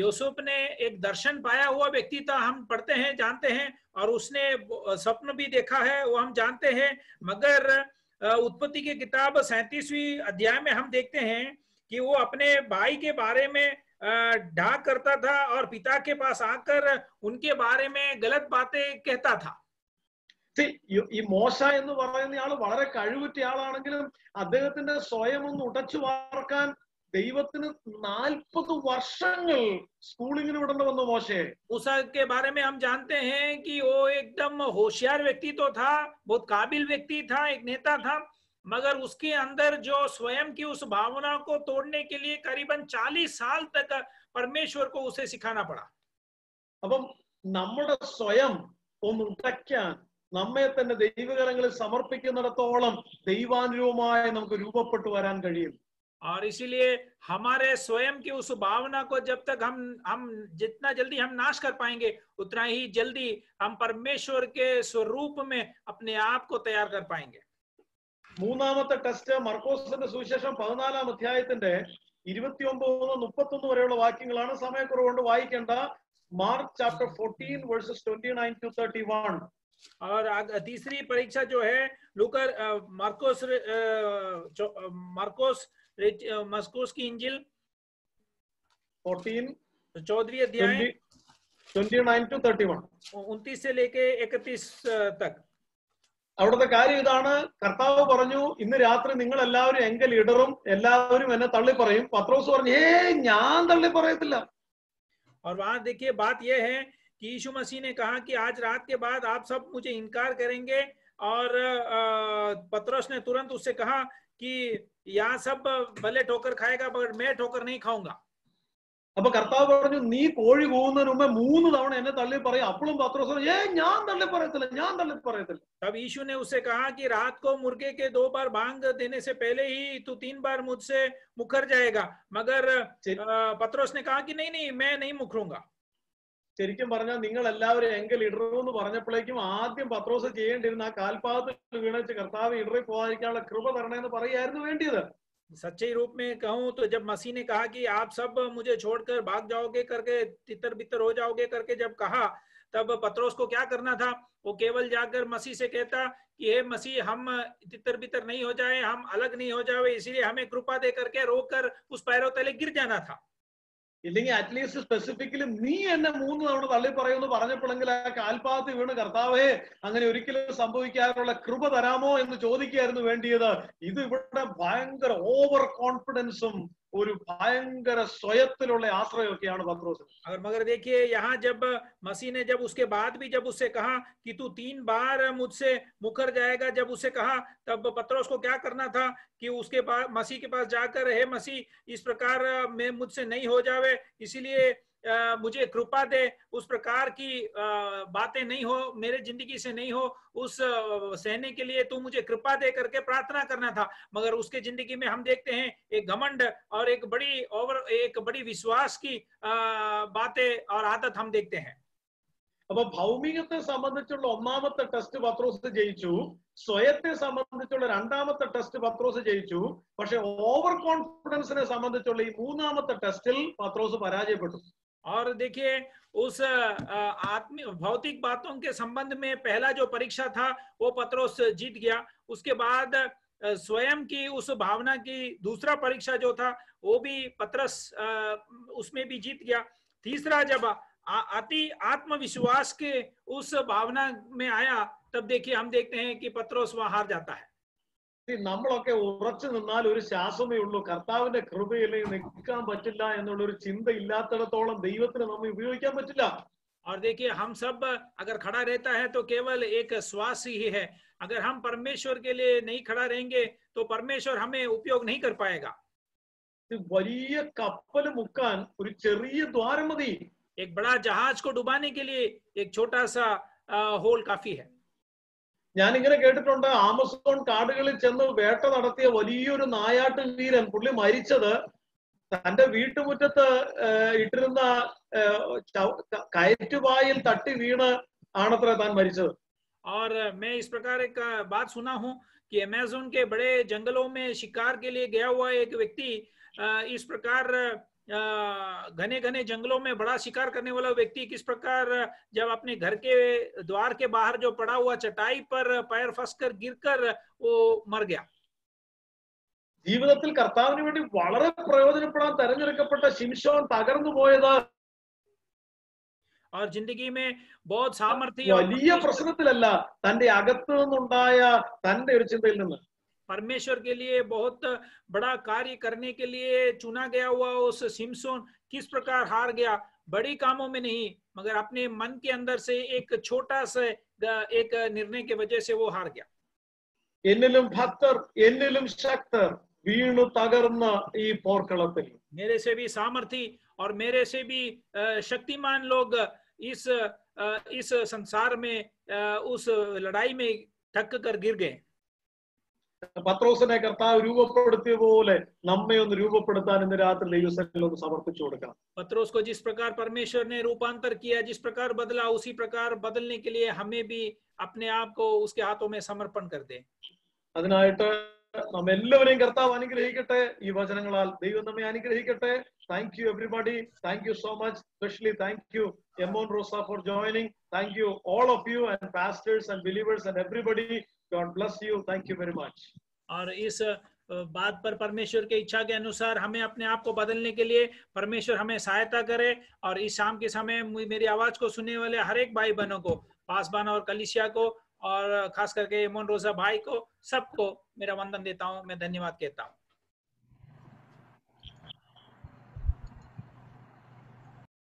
यूसुफ ने एक दर्शन पाया हुआ व्यक्ति था, हम पढ़ते हैं, जानते हैं, और उसने स्वप्न भी देखा है, वो हम जानते हैं। मगर उत्पत्ति की किताब 37वीं अध्याय में हम देखते हैं कि वो अपने भाई के बारे में ढाक करता था और पिता के पास आकर उनके बारे में गलत बातें कहता था। ഈ മോശ എന്ന് പറയുന്ന ആള് വളരെ കഴിവുറ്റ ആളാണെങ്കിലും അദ്ദേഹത്തിന്റെ സ്വയം ഒന്ന് ഉടച്ചു വാർക്കാൻ ദൈവത്തിന് 40 വർഷങ്ങൾ സ്കൂളിങ്ങിന് വിടേണ്ടി വന്നു മോശയെ. मूसा के बारे में हम जानते हैं कि वो एकदम होशियार व्यक्ति तो था, बहुत काबिल व्यक्ति था, एक नेता था, मगर उसके अंदर जो स्वयं की उस भावना को तोड़ने के लिए करीबन 40 साल तक परमेश्वर को उसे सिखाना पड़ा। അപ്പം നമ്മുടെ സ്വയം ഒന്ന് ഉടയ്ക്കാൻ, നമ്മെ തന്നെ ദൈവകരങ്ങളിൽ സമർപ്പിക്കുന്നിടത്തോളം ദൈവാനുരൂപമായി നമുക്ക് രൂപപ്പെട്ടു വരാൻ കഴിയും. और इसीलिए हमारे स्वयं की उस भावना को जब तक हम जितना जल्दी हम नाश कर पाएंगे उतना ही जल्दी हम परमेश्वर के स्वरूप में अपने आप को तैयार कर पाएंगे। മൂന്നാമത്തെ ടെസ്റ്റ് മർക്കോസിന്റെ സുവിശേഷം 14-ാം അധ്യായത്തിന്റെ 29-31 വരെയുള്ള വാക്യങ്ങളാണ്. സമയക്കുറവുകൊണ്ട് വായിക്കേണ്ട. Mark chapter 14 verses 29 to 31. और तीसरी परीक्षा जो है लूकर मरकुस की इंजिल 14 14वीं अध्याय 29 to 31 29 से लेके 31 तक। അവിടുത്തെ കാര്യം ഇതാണ്. കർത്താവ് പറഞ്ഞു, ഇന്ന് രാത്രി നിങ്ങൾ എല്ലാവരും എങ്കിൽ ഇടറും, എല്ലാവരും എന്നെ തള്ളി പറയും. പത്രോസ് പറഞ്ഞു, ഞാൻ തള്ളി പറയത്തില്ല. और वहां देखिए बात यह है कि यीशु मसीह ने कहा कि आज रात के बाद आप सब मुझे इनकार करेंगे, और पतरस ने तुरंत उससे कहा कि यहाँ सब भले ठोकर खाएगा मगर मैं ठोकर नहीं खाऊंगा. അപ്പൊ കർത്താവ് പറഞ്ഞു, നീ കോഴി കൂവുന്നതിന് മുമ്പേ 3 തവണ എന്നെ തള്ളി പറയും. അപ്പോഴും പത്രോസ് പറഞ്ഞു, ഞാൻ തള്ളി പറയത്തില്ല, ഞാൻ തള്ളി പറയത്തില്ല. तब यीशु ने उससे कहा कि रात को मुर्गे के 2 बार भांग देने से पहले ही तू 3 बार मुझसे मुकर जाएगा. मगर पतरस ने कहा कि नहीं मैं नहीं मुकरूंगा. ശരിക്കും പറഞ്ഞാൽ നിങ്ങൾ എല്ലാവരും എങ്കിൽ ഇടറുമെന്ന് പറഞ്ഞപ്പോഴേക്കും ആദ്യം പത്രോസ് ചെയ്യേണ്ടിരുന്ന ആ കാൽപാദത്തിൽ വീണിച്ച് കർത്താവ് ഇടറി പോകാതിരിക്കാനുള്ള കൃപ തരണമെന്ന് പറയായിരുന്നു വേണ്ടിയത്. सच्चे रूप में कहूं तो जब मसीह ने कहा कि आप सब मुझे छोड़कर भाग जाओगे करके, तितर बितर हो जाओगे करके जब कहा, तब पतरस को क्या करना था? वो केवल जाकर मसीह से कहता कि हे मसीह, हम तितर बितर नहीं हो जाए, हम अलग नहीं हो जाए, इसलिए हमें कृपा दे करके रोककर उस पैरों तले गिर जाना था. ഇല്ലെങ്കിൽ അറ്റ്ലീസ്റ്റ് സ്പെസിഫിക്കലി നീ എന്നെ 3 തവണ തള്ളി പറയുമെന്ന് പറഞ്ഞപ്പോഴെങ്കിൽ ആ കാൽപാദത്തിൽ വീണ് കർത്താവേ അങ്ങനെ ഒരിക്കലും സംഭവിക്കാനുള്ള കൃപ തരാമോ എന്ന് ചോദിക്കുകയായിരുന്നു വേണ്ടിയത്. ഇത് ഇവിടെ ഭയങ്കര ഓവർ കോൺഫിഡൻസും ഒരു ഭയങ്കര സ്വയത്തിലുള്ള ആശ്രയമൊക്കെയാണ് പത്രോസ്. मगर देखिए यहाँ जब मसीह ने जब उसके बाद भी जब उससे कहा कि तू 3 बार मुझसे मुकर जाएगा, जब उससे कहा, तब पतरस को क्या करना था कि उसके पास मसीह के पास जाकर, हे मसीह, इस प्रकार मैं मुझसे नहीं हो जावे, इसीलिए मुझे कृपा दे, उस प्रकार की बातें नहीं हो, मेरे जिंदगी से नहीं हो, उस सहने के लिए तू मुझे कृपा दे करके प्रार्थना करना था. मगर उसके जिंदगी में हम देखते हैं एक घमंड और एक बड़ी विश्वास की बातें और आदत हम देखते हैं. അപ്പൊ ഭൗമികത്തെ സംബന്ധിച്ചുള്ള ഒന്നാമത്തെ ടെസ്റ്റ് പത്രോസ് ജയിച്ചു, സ്വയത്തെ സംബന്ധിച്ചുള്ള രണ്ടാമത്തെ ടെസ്റ്റ് പത്രോസ് ജയിച്ചു. പക്ഷെ ഓവർ കോൺഫിഡൻസിനെ സംബന്ധിച്ചുള്ള ഈ മൂന്നാമത്തെ ടെസ്റ്റിൽ പത്രോസ് പരാജയപ്പെട്ടു. और देखिए उस आत्मिक भौतिक बातों के संबंध में पहला जो परीक्षा था वो पतरस जीत गया. उसके बाद स्वयं की उस भावना की दूसरा परीक्षा जो था वो भी पतरस उसमें भी जीत गया. तीसरा जब अति आत्मविश्वास के उस भावना में आया, तब देखिए हम देखते हैं कि पतरस वहां हार जाता है. നമ്മളൊക്കെ ഉറച്ചു നിന്നാൽ ഒരു ശ്വാസമേ ഉള്ളൂ. കർത്താവിന്റെ കൃപയിൽ നിൽക്കാൻ പറ്റില്ല എന്നുള്ള ഒരു ചിന്ത ഇല്ലാത്തിടത്തോളം ദൈവത്തിന് നമ്മെ ഉപയോഗിക്കാൻ പറ്റില്ല. और देखिए हम सब अगर खड़ा रहता है तो केवल एक श्वास ही है. अगर हम परमेश्वर के लिए नहीं खड़ा रहेंगे तो परमेश्वर हमें उपयोग नहीं कर पाएगा. വലിയ കപ്പൽ മുക്കാൻ ഒരു ചെറിയ ദ്വാരം മതി. एक बड़ा जहाज को डुबाने के लिए एक छोटा सा होल काफी है. ഞാനിങ്ങനെ കേട്ടിട്ടുണ്ട്, ആമസോൺ കാടുകളിൽ ചെന്ന് വേട്ട നടത്തിയ വലിയൊരു നായാട്ട് വീരൻ, പുള്ളി മരിച്ചത് തന്റെ വീട്ടുമുറ്റത്ത് ഇട്ടിരുന്ന കയറ്റുപായിൽ തട്ടി വീണ് ആണത്ര താൻ മരിച്ചത്. और मैं इस प्रकार एक बात सुना हूं कि अमेज़न के बड़े जंगलों में शिकार के लिए गया हुआ एक व्यक्ति इस प्रकार घने घने जंगलों में बड़ा शिकार करने वाला व्यक्ति किस प्रकार जब अपने घर के द्वार के बाहर जो पड़ा हुआ चटाई पर पैर फंसकर गिरकर वो मर गया. ജീവിതത്തിൽ കർത്താവിന് വേണ്ടി വളരെ പ്രയോജനപ്പെടാൻ തെരഞ്ഞെടുക്കപ്പെട്ട ശിംശോൻ തകർന്നു പോയത് और जिंदगी में बहुत सामर्थ्य വലിയ പ്രശ്നത്തിലല്ല, തന്റെ അകത്തു നിന്നുണ്ടായ തന്റെ ഒരു ചിന്തയിൽ നിന്ന്. परमेश्वर के लिए बहुत बड़ा कार्य करने के लिए चुना गया हुआ उस सिमसोन किस प्रकार हार गया. बड़ी कामों में नहीं मगर अपने मन के अंदर से एक छोटा सा एक निर्णय की वजह से वो हार गया. എന്നിലും ഭക്തർ എന്നിലും ശക്തർ വീണു തകർന്ന ഈ പോർക്കളത്തിൽ मेरे से भी सामर्थी और मेरे से भी शक्तिमान लोग इस संसार में उस लड़ाई में थक कर गिर गए. പത്രോസിനെ കർത്താവ് രൂപപ്പെടുത്തിയ പോലെ നമ്മെ ഒന്ന് രൂപപ്പെടുത്താൻ ഇന്ന് രാത്രി ദൈവസന്നിധിയിൽ ഒന്ന് സമർപ്പിച്ചു കൊടുക്കണം. पत्रोस को जिस प्रकार परमेश्वर ने रूपांतर किया, जिस प्रकार बदला, उसी प्रकार बदलने के लिए हमें भी अपने आप को उसके हाथों में समर्पण कर दे. അതിനായിട്ട് നമ്മ എല്ലാവരെയും കർത്താവ് അനുഗ്രഹിക്കട്ടെ. ഈ വചനങ്ങളാൽ ദൈവം നമ്മെ അനുഗ്രഹിക്കട്ടെ. Thank you everybody. Thank you so much. Specially thank you Emon Rosa for joining. Thank you all of you and pastors and believers and everybody. God bless you. Thank you very much. और इस बात पर परमेश्वर के इच्छा के अनुसार हमें अपने आप को बदलने के लिए परमेश्वर हमें सहायता करे. और इस शाम के समय मेरी आवाज को सुनने वाले हर एक भाई बहनों को, पासबान और कलीसिया को और खास करके मोन रोसा भाई को, सबको मेरा वंदन देता हूँ, मैं धन्यवाद कहता हूँ।